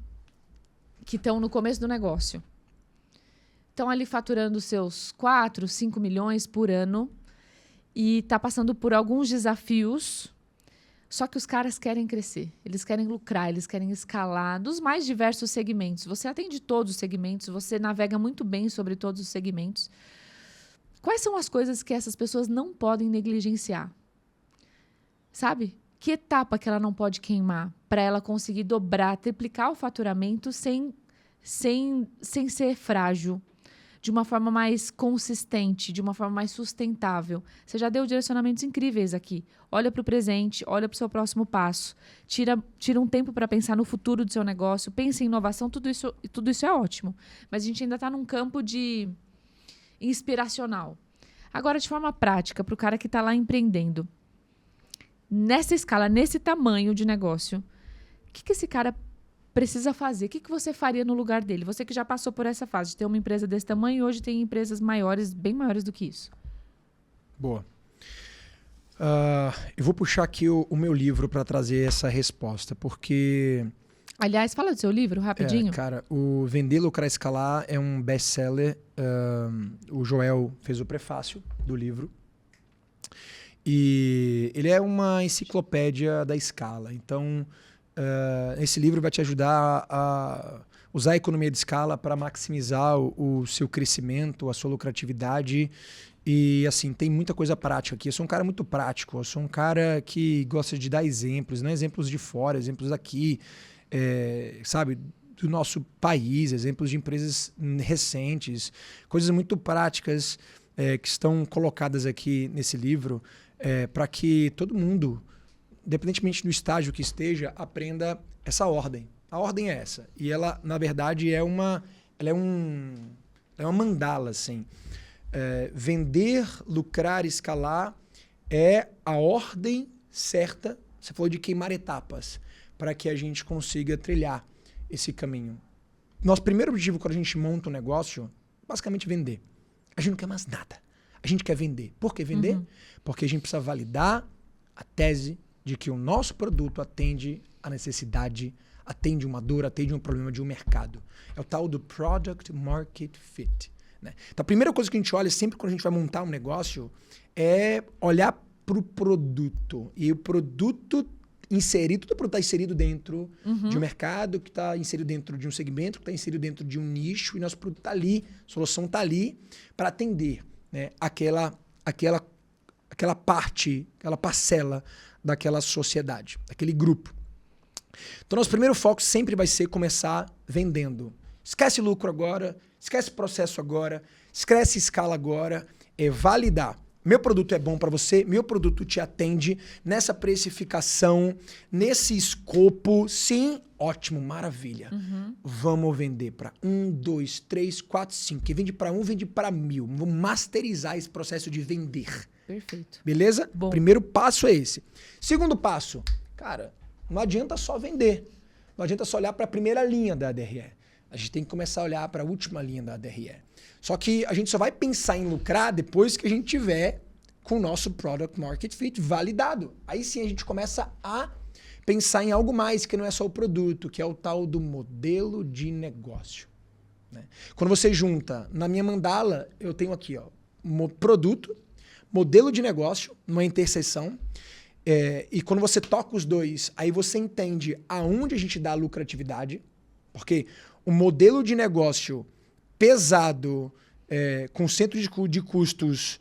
estão no começo do negócio. Estão ali faturando seus 4, 5 milhões por ano e tá passando por alguns desafios. Só que os caras querem crescer, eles querem lucrar, eles querem escalar dos mais diversos segmentos. Você atende todos os segmentos, você navega muito bem sobre todos os segmentos. Quais são as coisas que essas pessoas não podem negligenciar? Sabe? Que etapa que ela não pode queimar para ela conseguir dobrar, triplicar o faturamento sem ser frágil? De uma forma mais consistente, de uma forma mais sustentável. Você já deu direcionamentos incríveis aqui. Olha para o presente, olha para o seu próximo passo. Tira um tempo para pensar no futuro do seu negócio, pense em inovação, tudo isso é ótimo. Mas a gente ainda está num campo de inspiracional. Agora, de forma prática, para o cara que está lá empreendendo, nessa escala, nesse tamanho de negócio, o que esse cara precisa fazer? O que você faria no lugar dele? Você que já passou por essa fase de ter uma empresa desse tamanho e hoje tem empresas maiores, bem maiores do que isso. Boa. Eu vou puxar aqui o meu livro para trazer essa resposta, porque... Aliás, fala do seu livro, rapidinho. Cara, o Vender, Lucrar, Escalar é um best-seller. O Joel fez o prefácio do livro. E ele é uma enciclopédia da escala. Então... esse livro vai te ajudar a usar a economia de escala para maximizar o seu crescimento, a sua lucratividade. E, assim, tem muita coisa prática aqui. Eu sou um cara muito prático. Eu sou um cara que gosta de dar exemplos, não exemplos de fora, exemplos daqui, sabe, do nosso país, exemplos de empresas recentes, coisas muito práticas que estão colocadas aqui nesse livro para que todo mundo, independentemente do estágio que esteja, aprenda essa ordem. A ordem é essa. E ela, na verdade, é uma mandala, assim. Vender, lucrar, escalar é a ordem certa. Você falou de queimar etapas para que a gente consiga trilhar esse caminho. Nosso primeiro objetivo quando a gente monta um negócio, basicamente vender. A gente não quer mais nada. A gente quer vender. Por que vender? Porque a gente precisa validar a tese de que o nosso produto atende a necessidade, atende uma dor, atende um problema de um mercado. É o tal do Product Market Fit. Né? Então, a primeira coisa que a gente olha sempre quando a gente vai montar um negócio é olhar para o produto. E o produto inserido, todo produto está inserido dentro de um mercado, que está inserido dentro de um segmento, que está inserido dentro de um nicho, e nosso produto está ali, a solução está ali para atender, né, aquela parte, aquela parcela daquela sociedade, daquele grupo. Então, nosso primeiro foco sempre vai ser começar vendendo. Esquece lucro agora, esquece processo agora, esquece escala agora, é validar. Meu produto é bom para você, meu produto te atende nessa precificação, nesse escopo, sim, ótimo, maravilha. Vamos vender para 1, 2, 3, 4, 5. Quem vende para 1, vende para 1000. Vamos masterizar esse processo de vender. Perfeito. Beleza? Bom. Primeiro passo é esse. Segundo passo, cara, não adianta só vender. Não adianta só olhar para a primeira linha da ADRE. A gente tem que começar a olhar para a última linha da ADRE. Só que a gente só vai pensar em lucrar depois que a gente tiver com o nosso Product Market Fit validado. Aí sim a gente começa a pensar em algo mais, que não é só o produto, que é o tal do modelo de negócio. Né? Quando você junta, na minha mandala, eu tenho aqui, ó, produto, modelo de negócio, uma interseção, e quando você toca os dois, aí você entende aonde a gente dá a lucratividade, porque o modelo de negócio pesado, com centro de custos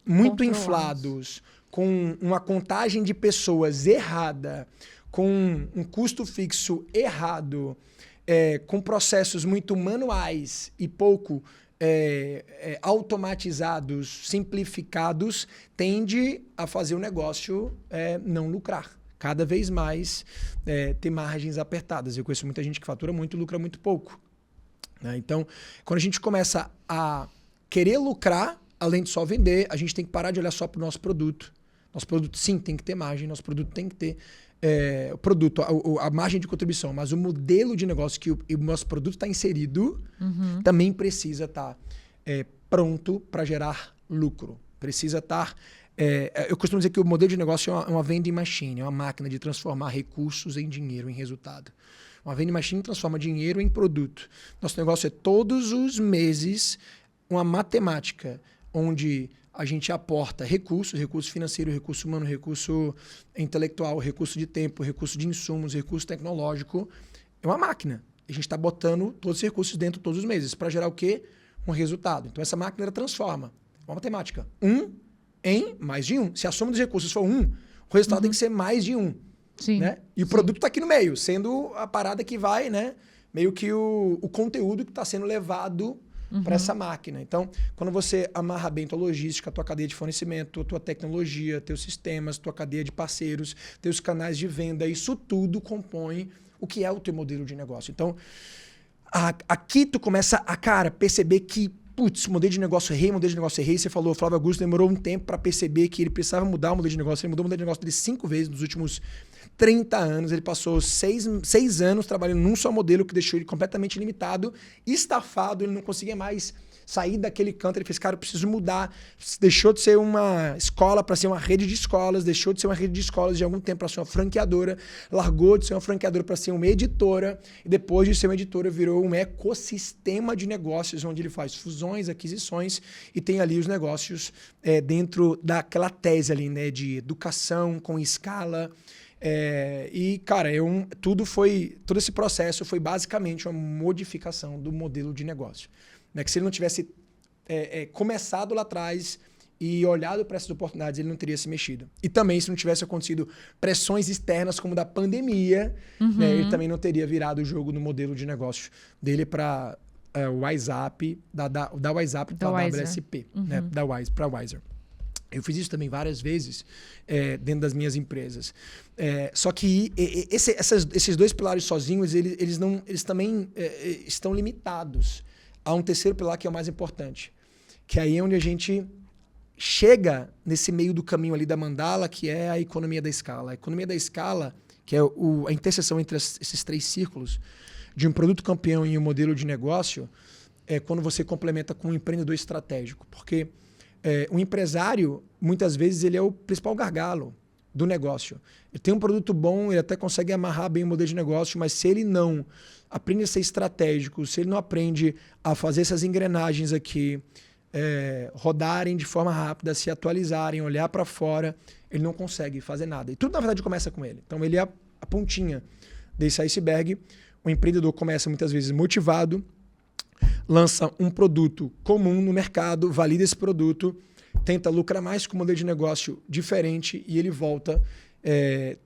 muito inflados, com uma contagem de pessoas errada, com um custo fixo errado, com processos muito manuais e pouco automatizados, simplificados, tende a fazer o negócio não lucrar. Cada vez mais ter margens apertadas. Eu conheço muita gente que fatura muito e lucra muito pouco. Né? Então, quando a gente começa a querer lucrar, além de só vender, a gente tem que parar de olhar só para o nosso produto. Nosso produto, sim, tem que ter margem. Nosso produto tem que ter o produto, a margem de contribuição. Mas o modelo de negócio que o nosso produto está inserido também precisa estar pronto para gerar lucro. Precisa estar... eu costumo dizer que o modelo de negócio é uma vending machine, é uma máquina de transformar recursos em dinheiro, em resultado. Uma vending machine transforma dinheiro em produto. Nosso negócio é todos os meses uma matemática onde a gente aporta recurso financeiro, recurso humano, recurso intelectual, recurso de tempo, recurso de insumos, recurso tecnológico. É uma máquina. A gente está botando todos os recursos dentro todos os meses para gerar o quê? Um resultado. Então, essa máquina ela transforma. Uma matemática. 1 em mais de 1. Se a soma dos recursos for 1, o resultado tem que ser mais de 1. Sim. Né? E o produto está aqui no meio, sendo a parada que vai, né? Meio que o conteúdo que está sendo levado para essa máquina. Então, quando você amarra bem tua logística, tua cadeia de fornecimento, tua tecnologia, teus sistemas, tua cadeia de parceiros, teus canais de venda, isso tudo compõe o que é o teu modelo de negócio. Então, aqui tu começa a, perceber que, putz, modelo de negócio errei. Você falou, o Flávio Augusto demorou um tempo para perceber que ele precisava mudar o modelo de negócio. Ele mudou o modelo de negócio dele 5 vezes nos últimos 30 anos. Ele passou 6 anos trabalhando num só modelo que deixou ele completamente limitado, estafado, ele não conseguia mais sair daquele canto. Ele fez, cara, eu preciso mudar. Deixou de ser uma escola para ser uma rede de escolas, deixou de ser uma rede de escolas de algum tempo para ser uma franqueadora, largou de ser uma franqueadora para ser uma editora, e depois de ser uma editora virou um ecossistema de negócios, onde ele faz fusões, aquisições, e tem ali os negócios dentro daquela tese ali, né, de educação com escala. E, cara, todo esse processo foi basicamente uma modificação do modelo de negócio. Né? Que se ele não tivesse começado lá atrás e olhado para essas oportunidades, ele não teria se mexido. E também, se não tivesse acontecido pressões externas como da pandemia, né, ele também não teria virado o jogo no modelo de negócio dele para o WhatsApp, da WhatsApp para a WSP, né, da Wise para a Wiser. Eu fiz isso também várias vezes dentro das minhas empresas. Só que esses 2 pilares sozinhos, eles também estão limitados. Há um terceiro pilar que é o mais importante, que aí é onde a gente chega nesse meio do caminho ali da mandala, que é a economia da escala. A economia da escala, que é a interseção entre esses 3 círculos de um produto campeão e um modelo de negócio, é quando você complementa com um empreendedor estratégico. Porque o empresário, muitas vezes, ele é o principal gargalo do negócio. Ele tem um produto bom, ele até consegue amarrar bem o modelo de negócio, mas se ele não aprende a ser estratégico, se ele não aprende a fazer essas engrenagens aqui rodarem de forma rápida, se atualizarem, olhar para fora, ele não consegue fazer nada. E tudo, na verdade, começa com ele. Então, ele é a pontinha desse iceberg. O empreendedor começa, muitas vezes, motivado, lança um produto comum no mercado, valida esse produto, tenta lucrar mais com um modelo de negócio diferente e ele volta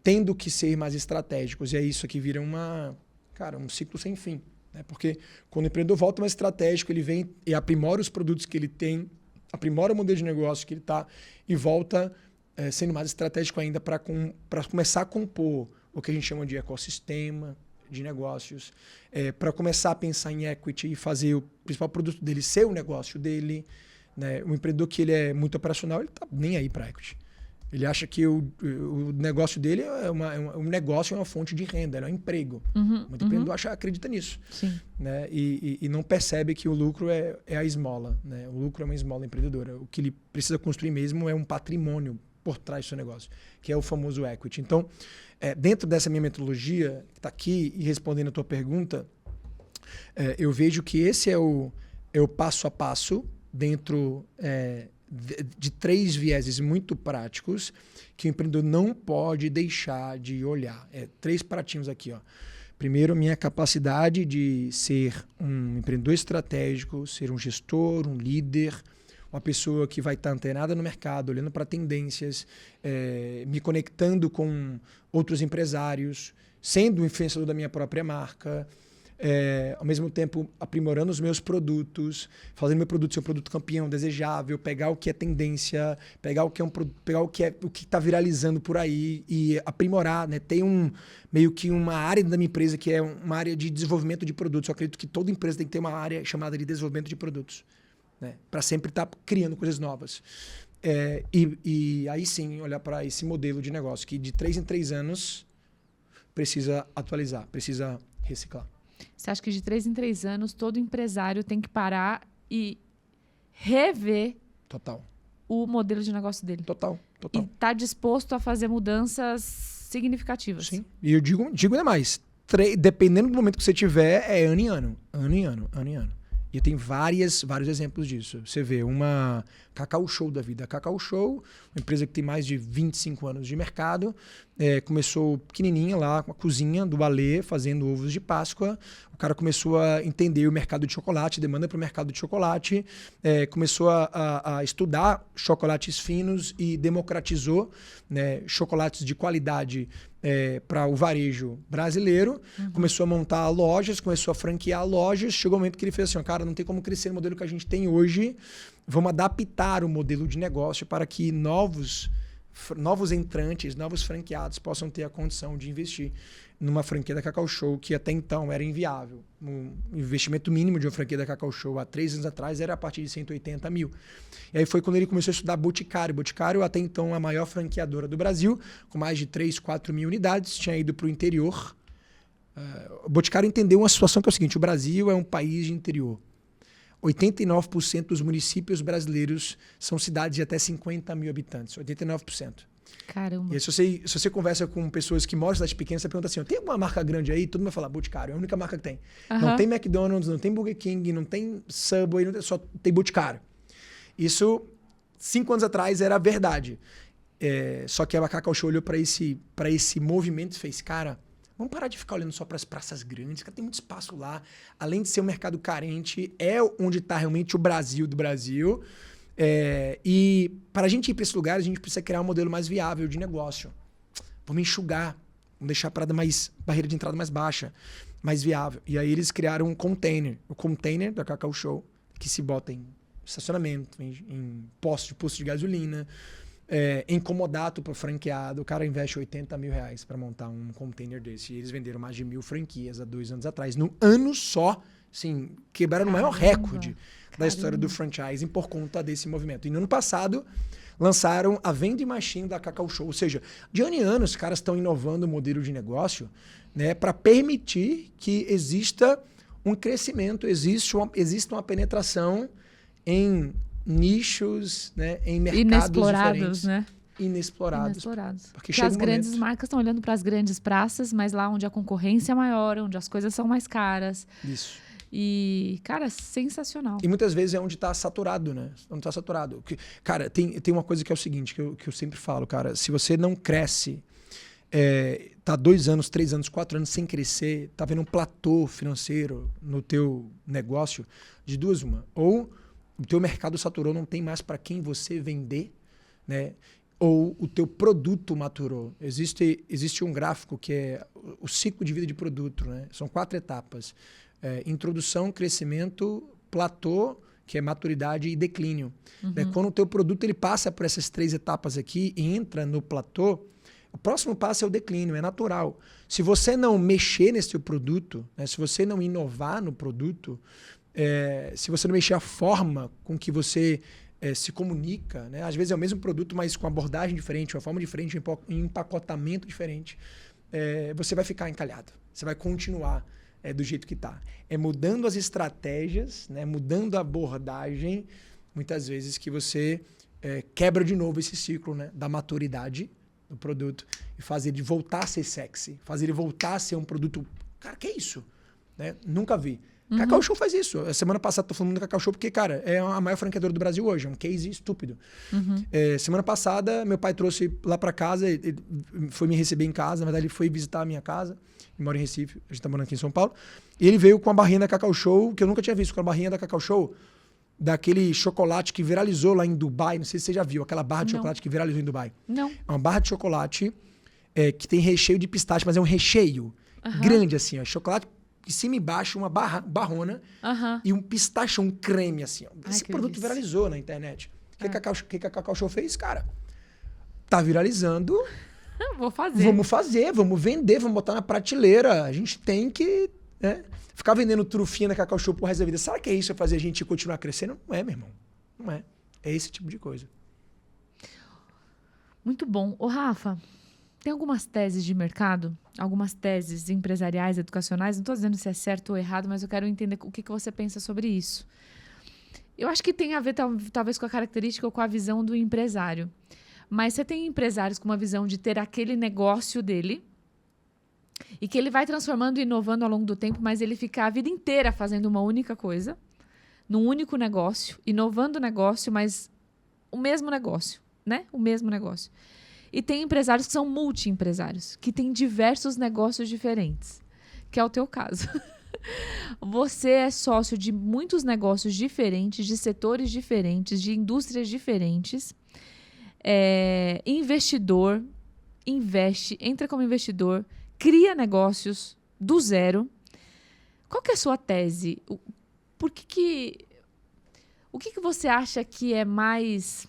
tendo que ser mais estratégicos. E aí isso aqui vira um ciclo sem fim. Né? Porque quando o empreendedor volta mais estratégico, ele vem e aprimora os produtos que ele tem, aprimora o modelo de negócio que ele está e volta sendo mais estratégico ainda para começar a compor o que a gente chama de ecossistema de negócios, para começar a pensar em equity e fazer o principal produto dele ser o negócio dele, né? Um empreendedor que ele é muito operacional, ele tá nem aí para equity. Ele acha que o negócio dele um negócio, é uma fonte de renda, é um emprego. Muito empreendedor acredita nisso. Sim. Né? E não percebe que o lucro é a esmola. Né? O lucro é uma esmola empreendedora. O que ele precisa construir mesmo é um patrimônio por trás do seu negócio, que é o famoso equity. Então, dentro dessa minha metodologia, que está aqui, e respondendo a tua pergunta, eu vejo que esse é o passo a passo dentro de 3 vieses muito práticos que o empreendedor não pode deixar de olhar. 3 pratinhos aqui. Ó. Primeiro, minha capacidade de ser um empreendedor estratégico, ser um gestor, um líder, uma pessoa que vai estar antenada no mercado, olhando para tendências, me conectando com outros empresários, sendo um influenciador da minha própria marca, ao mesmo tempo aprimorando os meus produtos, fazendo meu produto ser um produto campeão, desejável, pegar o que é tendência, pegar o que está viralizando por aí e aprimorar, né? Tem meio que uma área da minha empresa que é uma área de desenvolvimento de produtos. Eu acredito que toda empresa tem que ter uma área chamada de desenvolvimento de produtos, né? Para sempre estar criando coisas novas. E aí sim olhar para esse modelo de negócio que de 3 em 3 anos precisa atualizar, precisa reciclar. Você acha que de 3 em 3 anos todo empresário tem que parar e rever o modelo de negócio dele? Total. E tá disposto a fazer mudanças significativas? Sim. E eu digo ainda mais. Dependendo do momento que você tiver, é ano em ano. Ano em ano. E tem vários exemplos disso. Você vê uma Cacau Show da vida. A Cacau Show, uma empresa que tem mais de 25 anos de mercado, começou pequenininha lá, com a cozinha do Alê, fazendo ovos de Páscoa. O cara começou a entender o mercado de chocolate, demanda para o mercado de chocolate, começou a estudar chocolates finos e democratizou, né, chocolates de qualidade para o varejo brasileiro. Começou a montar lojas, começou a franquear lojas. Chegou o momento que ele fez assim, cara, não tem como crescer no modelo que a gente tem hoje. Vamos adaptar o modelo de negócio para que novos entrantes, novos franqueados possam ter a condição de investir numa franquia da Cacau Show que até então era inviável. O investimento mínimo de uma franquia da Cacau Show há 3 anos atrás era a partir de 180 mil. E aí foi quando ele começou a estudar Boticário. Boticário, até então, a maior franqueadora do Brasil, com mais de 3, 4 mil unidades, tinha ido para o interior. O Boticário entendeu uma situação que é o seguinte, o Brasil é um país de interior. 89% dos municípios brasileiros são cidades de até 50 mil habitantes. 89%. Caramba. E aí, se você conversa com pessoas que moram em cidades pequenas, você pergunta assim, tem alguma marca grande aí? Todo mundo vai falar, Boticário, é a única marca que tem. Não tem McDonald's, não tem Burger King, não tem Subway, só tem Boticário. Isso, 5 anos atrás, era verdade. Só que a Cacau Show olhou para esse movimento e fez, cara, vamos parar de ficar olhando só para as praças grandes, que tem muito espaço lá. Além de ser um mercado carente, é onde está realmente o Brasil do Brasil. E para a gente ir para esse lugar, a gente precisa criar um modelo mais viável de negócio. Vamos enxugar, vamos deixar a barreira de entrada mais baixa, mais viável. E aí eles criaram um container, o container da Cacau Show, que se bota em estacionamento, em posto de gasolina, em comodato para o franqueado. O cara investe 80 mil reais para montar um container desse. E eles venderam mais de 1.000 franquias há 2 anos atrás. Num ano só, sim, quebraram o maior recorde da história do franchising por conta desse movimento. E no ano passado, lançaram a Vending Machine da Cacau Show. Ou seja, de ano em ano, os caras estão inovando o modelo de negócio, né, para permitir que exista um crescimento, exista uma penetração em nichos, né, em mercados diferentes. Né? Inexplorados. Porque as grandes marcas estão olhando para as grandes praças, mas lá onde a concorrência é maior, onde as coisas são mais caras. Isso. E, cara, sensacional. E muitas vezes é onde está saturado, né? Onde está saturado. Cara, tem uma coisa que é o seguinte, que eu sempre falo, cara. Se você não cresce, tá 2 anos, 3 anos, 4 anos sem crescer, tá vendo um platô financeiro no teu negócio, de 2 uma. Ou o teu mercado saturou, não tem mais para quem você vender, né? Ou o teu produto maturou. Existe um gráfico que é o ciclo de vida de produto, né? São 4 etapas. Introdução, crescimento, platô, que é maturidade e declínio. Quando o teu produto ele passa por essas 3 etapas aqui e entra no platô, o próximo passo é o declínio, é natural. Se você não mexer nesse teu produto, né, se você não inovar no produto, se você não mexer a forma com que você se comunica, né? Às vezes é o mesmo produto, mas com abordagem diferente, uma forma diferente, um empacotamento diferente, você vai ficar encalhado. Você vai continuar do jeito que está. É mudando as estratégias, né? Mudando a abordagem, muitas vezes que você quebra de novo esse ciclo, né? Da maturidade do produto e fazer ele voltar a ser sexy, fazer ele voltar a ser um produto... Cara, que é isso? Né? Nunca vi. Cacau Show faz isso. A semana passada tô falando do Cacau Show porque, cara, é a maior franqueadora do Brasil hoje. É um case estúpido. Semana passada, meu pai trouxe lá pra casa, ele foi me receber em casa. Na verdade, ele foi visitar a minha casa. Ele mora em Recife, a gente tá morando aqui em São Paulo. E ele veio com a barrinha da Cacau Show, que eu nunca tinha visto, com a barrinha da Cacau Show, daquele chocolate que viralizou lá em Dubai. Não sei se você já viu, aquela barra de chocolate que viralizou em Dubai. Não. É uma barra de chocolate que tem recheio de pistache, mas é um recheio grande, assim, ó. Chocolate de cima e baixo, uma barrona e um pistache, um creme, assim. Ó. Esse produto viralizou na internet. O que a Cacau Show fez? Cara, tá viralizando. Vou fazer. Vamos fazer, vamos vender, vamos botar na prateleira. A gente tem que ficar vendendo trufinha na Cacau Show pro resto da vida. Será que é isso que vai fazer a gente continuar crescendo? Não é, meu irmão. Não é. É esse tipo de coisa. Muito bom. Ô, Rafa, tem algumas teses de mercado, algumas teses empresariais, educacionais, não estou dizendo se é certo ou errado, mas eu quero entender o que você pensa sobre isso. Eu acho que tem a ver talvez com a característica ou com a visão do empresário. Mas você tem empresários com uma visão de ter aquele negócio dele e que ele vai transformando e inovando ao longo do tempo, mas ele fica a vida inteira fazendo uma única coisa, num único negócio, inovando o negócio, mas o mesmo negócio, né? O mesmo negócio. E tem empresários que são multi-empresários, que têm diversos negócios diferentes, que é o teu caso. Você é sócio de muitos negócios diferentes, de setores diferentes, de indústrias diferentes, investidor, investe, entra como investidor, cria negócios do zero. Qual que é a sua tese? O que você acha que é mais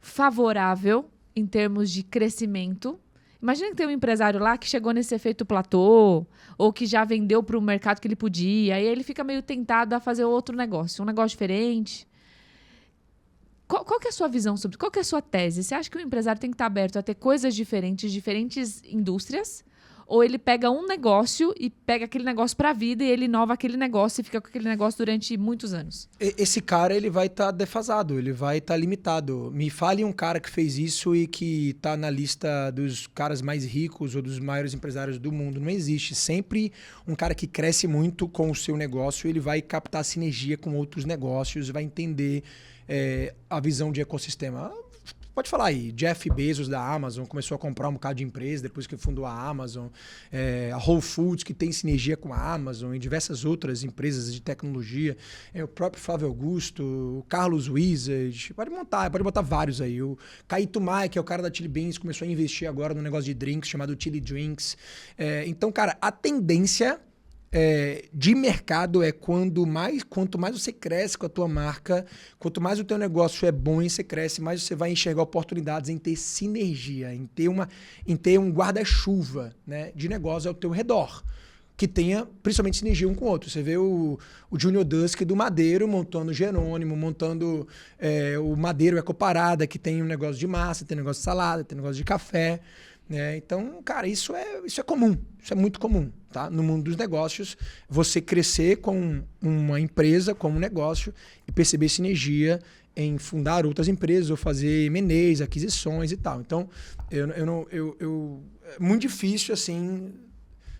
favorável em termos de crescimento? Imagina que tem um empresário lá que chegou nesse efeito platô ou que já vendeu para o mercado que ele podia, e aí ele fica meio tentado a fazer outro negócio, um negócio diferente. Qual que é a sua visão sobre... Qual que é a sua tese? Você acha que o empresário tem que estar aberto a ter coisas diferentes, diferentes indústrias? Ou ele pega um negócio e pega aquele negócio para a vida e ele inova aquele negócio e fica com aquele negócio durante muitos anos? Esse cara, ele vai estar defasado, ele vai estar limitado. Me fale um cara que fez isso e que está na lista dos caras mais ricos ou dos maiores empresários do mundo. Não existe. Sempre um cara que cresce muito com o seu negócio, ele vai captar sinergia com outros negócios, vai entender a visão de ecossistema. Pode falar aí, Jeff Bezos da Amazon começou a comprar um bocado de empresa depois que fundou a Amazon, a Whole Foods que tem sinergia com a Amazon e diversas outras empresas de tecnologia, o próprio Flávio Augusto, o Carlos Wizard, pode botar vários aí. O Caíto Maia, que é o cara da Chili Beans, começou a investir agora num negócio de drinks chamado Chili Drinks. Então, cara, a tendência de mercado é quanto mais você cresce com a tua marca, quanto mais o teu negócio é bom e você cresce, mais você vai enxergar oportunidades em ter sinergia, em ter um guarda-chuva, né, de negócio ao teu redor, que tenha principalmente sinergia um com o outro. Você vê o Junior Dusk do Madeiro montando o Jerônimo, montando o Madeiro Ecoparada, que tem um negócio de massa, tem um negócio de salada, tem um negócio de café. Então, cara, isso é comum, isso é muito comum, tá? No mundo dos negócios, você crescer com uma empresa, como um negócio, e perceber sinergia em fundar outras empresas ou fazer M&As, aquisições e tal. Então, é muito difícil, assim,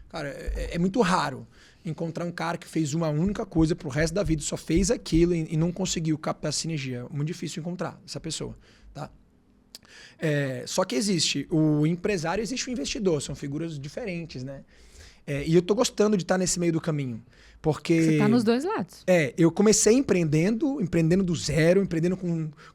cara, é muito raro encontrar um cara que fez uma única coisa pro resto da vida, só fez aquilo e não conseguiu captar sinergia. É muito difícil encontrar essa pessoa, tá? Só que existe o empresário, existe o investidor, são figuras diferentes, né? E eu tô gostando de estar nesse meio do caminho, porque... Você tá nos dois lados. Eu comecei empreendendo do zero,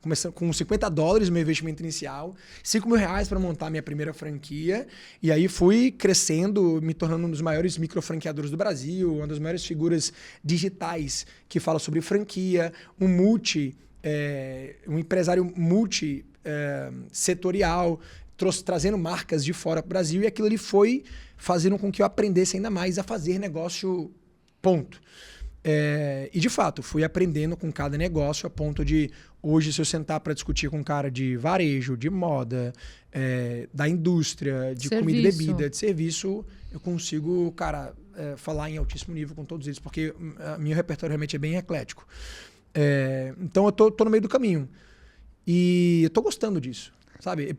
começando com $50 meu investimento inicial, R$5.000 para montar minha primeira franquia, e aí fui crescendo, me tornando um dos maiores microfranqueadores do Brasil, uma das maiores figuras digitais que fala sobre franquia, um empresário setorial, trazendo marcas de fora para o Brasil, e aquilo ali foi fazendo com que eu aprendesse ainda mais a fazer negócio, ponto. E, de fato, fui aprendendo com cada negócio a ponto de, hoje, se eu sentar para discutir com um cara de varejo, de moda, da indústria, de comida e bebida, de serviço, eu consigo, cara, falar em altíssimo nível com todos eles, porque meu repertório realmente é bem eclético. Então, eu tô no meio do caminho. E eu tô gostando disso, sabe?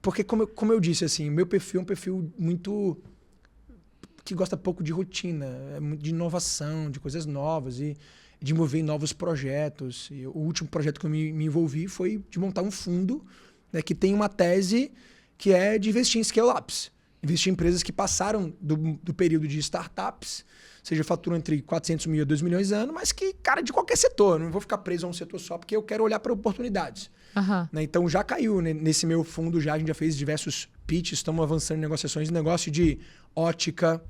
Porque, como eu disse, assim, meu perfil é um perfil muito... que gosta pouco de rotina, muito de inovação, de coisas novas e de envolver em novos projetos. E o último projeto que eu me envolvi foi de montar um fundo, né, que tem uma tese que é de investir em scale-ups. Investir em empresas que passaram do período de startups, seja faturam entre 400 mil a 2 milhões de anos, mas que, cara, de qualquer setor. Eu não vou ficar preso a um setor só, porque eu quero olhar para oportunidades. Né? Então já caiu, né? Nesse meu fundo, a gente já fez diversos pitches, estamos avançando em negociações, negócio de ótica,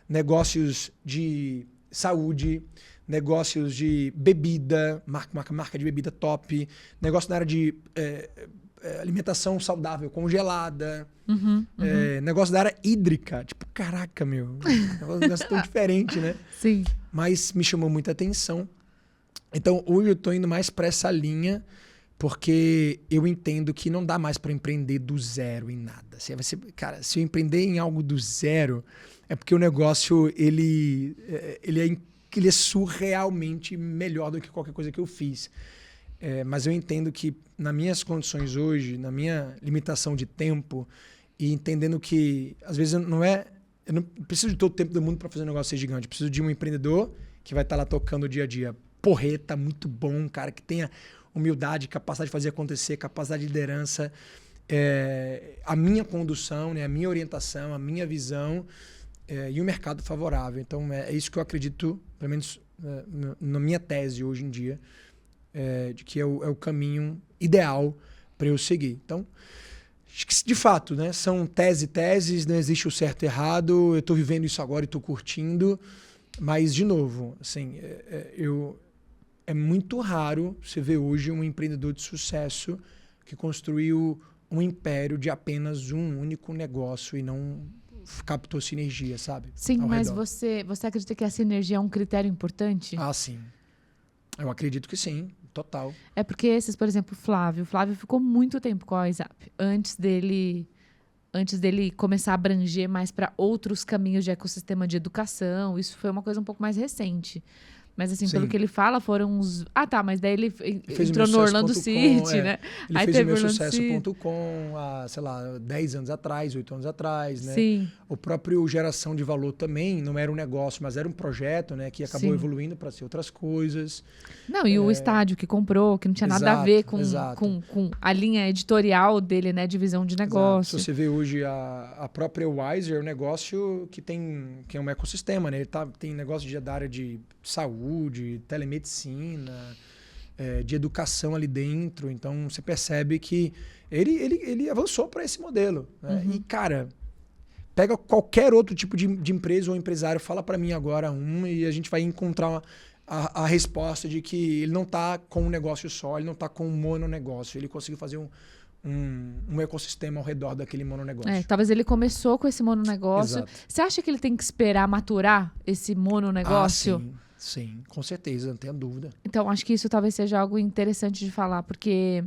negócios de saúde, negócios de bebida, marca de bebida top, negócio na área de alimentação saudável, congelada, negócio da área hídrica. Tipo, caraca, meu, é um negócio tão diferente, né? Sim. Mas me chamou muita atenção. Então, hoje eu tô indo mais para essa linha, porque eu entendo que não dá mais para empreender do zero em nada. Cara, se eu empreender em algo do zero, é porque o negócio ele é surrealmente melhor do que qualquer coisa que eu fiz. Mas eu entendo que, nas minhas condições hoje, na minha limitação de tempo, e entendendo que, às vezes, eu não preciso de todo o tempo do mundo para fazer um negócio ser gigante. Eu preciso de um empreendedor que vai estar lá tocando o dia a dia. Porreta, muito bom, um cara que tenha humildade, capacidade de fazer acontecer, capacidade de liderança, a minha condução, né, a minha orientação, a minha visão e o mercado favorável. Então, é isso que eu acredito, pelo menos na minha tese hoje em dia, de que é o caminho ideal para eu seguir. Então, acho que, de fato, né, são teses, não existe o certo e errado, eu estou vivendo isso agora e estou curtindo, mas, de novo, assim, é muito raro você ver hoje um empreendedor de sucesso que construiu um império de apenas um único negócio e não captou sinergia, sabe? Sim, mas você acredita que a sinergia é um critério importante? Ah, sim. Eu acredito que sim, total. É porque esses, por exemplo, o Flávio ficou muito tempo com a WhatsApp, antes dele começar a abranger mais para outros caminhos de ecossistema de educação. Isso foi uma coisa um pouco mais recente. Mas, assim, pelo que ele fala, foram uns... Ah, tá, mas daí ele entrou no Orlando City, né? Ele aí fez teve o meu sucesso.com há, sei lá, 10 anos atrás, 8 anos atrás, né? Sim. O próprio Geração de Valor também não era um negócio, mas era um projeto, né? Que acabou evoluindo para ser outras coisas. Não, e o estádio que comprou, que não tinha nada a ver com a linha editorial dele, né? De visão de negócio. Se você vê hoje a própria Wiser, é um negócio que é um ecossistema, né? Ele tem negócio da área de saúde, telemedicina, de educação ali dentro. Então, você percebe que ele avançou para esse modelo. Né? E, cara, pega qualquer outro tipo de empresa ou empresário, fala para mim agora e a gente vai encontrar a resposta de que ele não está com um negócio só, ele não está com um mononegócio. Ele conseguiu fazer um ecossistema ao redor daquele mononegócio. Talvez ele começou com esse mononegócio. Exato. Você acha que ele tem que esperar maturar esse mononegócio? Sim, com certeza, não tenho dúvida. Então, acho que isso talvez seja algo interessante de falar, porque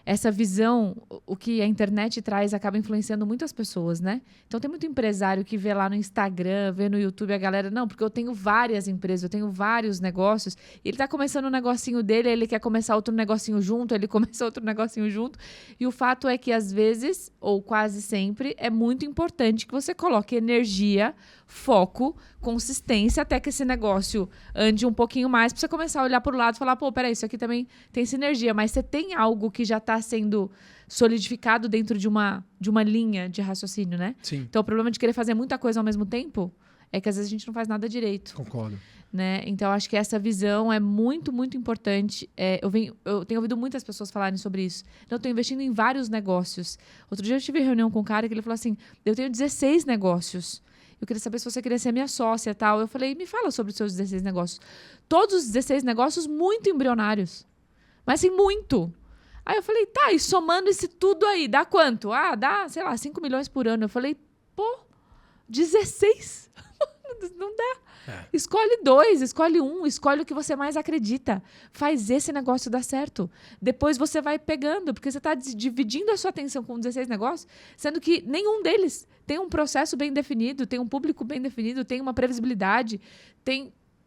essa visão, o que a internet traz, acaba influenciando muitas pessoas, né? Então, tem muito empresário que vê lá no Instagram, vê no YouTube a galera, não, porque eu tenho várias empresas, eu tenho vários negócios, e ele tá começando um negocinho dele, ele quer começar outro negocinho junto, ele começa outro negocinho junto, e o fato é que, às vezes, ou quase sempre, é muito importante que você coloque energia, foco, consistência, até que esse negócio ande um pouquinho mais, pra você começar a olhar pro lado e falar, pô, peraí, isso aqui também tem sinergia, mas você tem algo que já tá sendo solidificado dentro de uma linha de raciocínio, né? Sim. Então, o problema de querer fazer muita coisa ao mesmo tempo é que às vezes a gente não faz nada direito. Concordo. Né? Então, acho que essa visão é muito, muito importante. Eu tenho ouvido muitas pessoas falarem sobre isso. Eu estou investindo em vários negócios. Outro dia eu tive reunião com um cara que ele falou assim, eu tenho 16 negócios. Eu queria saber se você queria ser minha sócia e tal. Eu falei, me fala sobre os seus 16 negócios. Todos os 16 negócios muito embrionários. Mas assim, muito. Aí eu falei, tá, e somando esse tudo aí, dá quanto? Ah, dá, sei lá, 5 milhões por ano. Eu falei, pô, 16? Não dá. Escolhe 2, escolhe 1, escolhe o que você mais acredita. Faz esse negócio dar certo. Depois você vai pegando, porque você está dividindo a sua atenção com 16 negócios, sendo que nenhum deles tem um processo bem definido, tem um público bem definido, tem uma previsibilidade,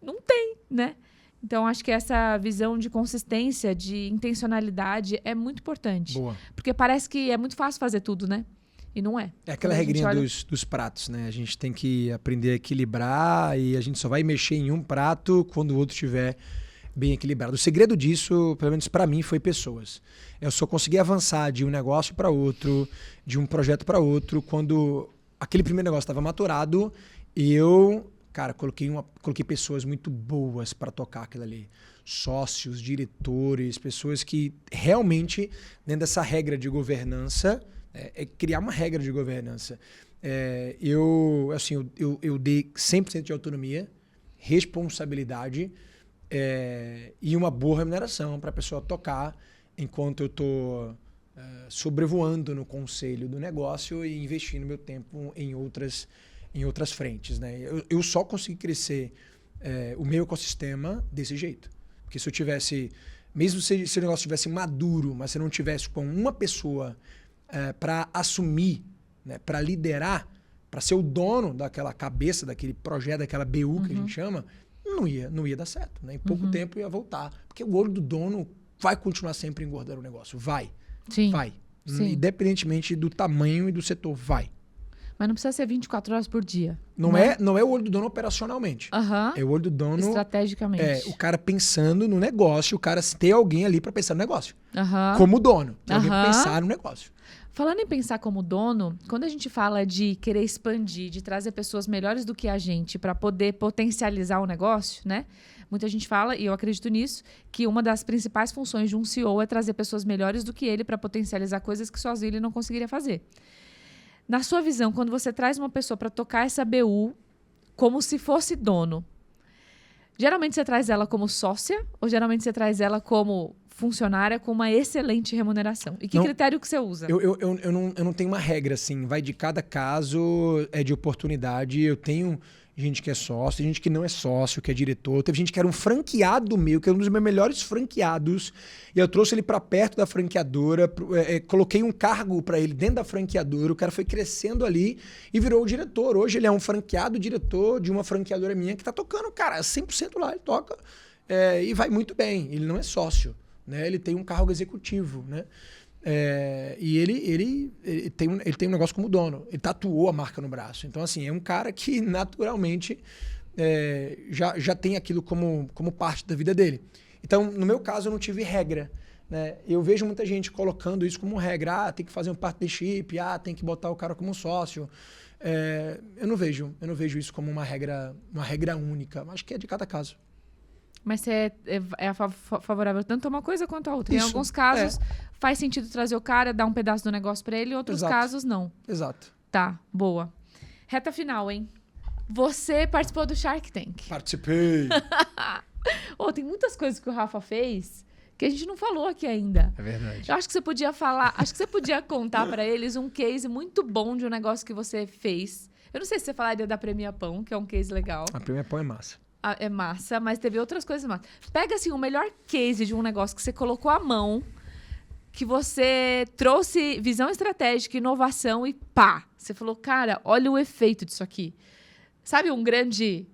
não tem, né? Então, acho que essa visão de consistência, de intencionalidade é muito importante. Boa. Porque parece que é muito fácil fazer tudo, né? E não é. É aquela regrinha dos pratos, né? A gente tem que aprender a equilibrar e a gente só vai mexer em um prato quando o outro estiver bem equilibrado. O segredo disso, pelo menos para mim, foi pessoas. Eu só consegui avançar de um negócio para outro, de um projeto para outro, quando aquele primeiro negócio estava maturado e eu, cara, coloquei pessoas muito boas para tocar aquilo ali. Sócios, diretores, pessoas que realmente, dentro dessa regra de governança, criar uma regra de governança. Eu dei 100% de autonomia, responsabilidade e uma boa remuneração para a pessoa tocar enquanto eu estou sobrevoando no conselho do negócio e investindo meu tempo em outras frentes, né? Eu só consegui crescer o meu ecossistema desse jeito. Porque se eu tivesse, mesmo se o negócio estivesse maduro, mas se eu não tivesse com uma pessoa para assumir, né, para liderar, para ser o dono daquela cabeça, daquele projeto, daquela BU que a gente chama, não ia dar certo. Né? Em pouco tempo ia voltar. Porque o olho do dono vai continuar sempre engordando o negócio. Vai. Sim. Vai. Sim. Independentemente do tamanho e do setor, vai. Mas não precisa ser 24 horas por dia. Não é o olho do dono operacionalmente. É o olho do dono... Estrategicamente. O cara pensando no negócio, o cara ter alguém ali para pensar no negócio. Uhum. Como dono. Tem alguém pra pensar no negócio. Falando em pensar como dono, quando a gente fala de querer expandir, de trazer pessoas melhores do que a gente para poder potencializar o negócio, né? Muita gente fala, e eu acredito nisso, que uma das principais funções de um CEO é trazer pessoas melhores do que ele para potencializar coisas que sozinho ele não conseguiria fazer. Na sua visão, quando você traz uma pessoa para tocar essa BU como se fosse dono, geralmente você traz ela como sócia ou geralmente você traz ela como funcionária com uma excelente remuneração? E que critério que você usa? Eu não tenho uma regra, assim. Vai de cada caso, de oportunidade. Eu tenho gente que é sócio, gente que não é sócio, que é diretor. Teve gente que era um franqueado meu, que era um dos meus melhores franqueados. E eu trouxe ele para perto da franqueadora, coloquei um cargo para ele dentro da franqueadora. O cara foi crescendo ali e virou o diretor. Hoje ele é um franqueado diretor de uma franqueadora minha que tá tocando, cara, 100% lá. Ele toca e vai muito bem. Ele não é sócio, né? Ele tem um cargo executivo, né? E ele tem um negócio como dono. Ele tatuou a marca no braço. Então, assim, é um cara que naturalmente já tem aquilo como parte da vida dele. Então, no meu caso, eu não tive regra. Né? Eu vejo muita gente colocando isso como regra. Tem que fazer um partnership, tem que botar o cara como sócio. Eu não vejo isso como uma regra única. Acho que é de cada caso. Mas você é favorável tanto a uma coisa quanto a outra. Isso, em alguns casos, faz sentido trazer o cara, dar um pedaço do negócio pra ele, em outros casos, não. Exato. Tá, boa. Reta final, hein? Você participou do Shark Tank. Participei. Tem muitas coisas que o Rafa fez que a gente não falou aqui ainda. É verdade. Eu acho que você podia falar, contar pra eles um case muito bom de um negócio que você fez. Eu não sei se você falaria da Premia Pão, que é um case legal. A Premia Pão é massa. É massa, mas teve outras coisas massas. Pega, assim, o melhor case de um negócio que você colocou à mão, que você trouxe visão estratégica, inovação e pá! Você falou, cara, olha o efeito disso aqui. Sabe um grande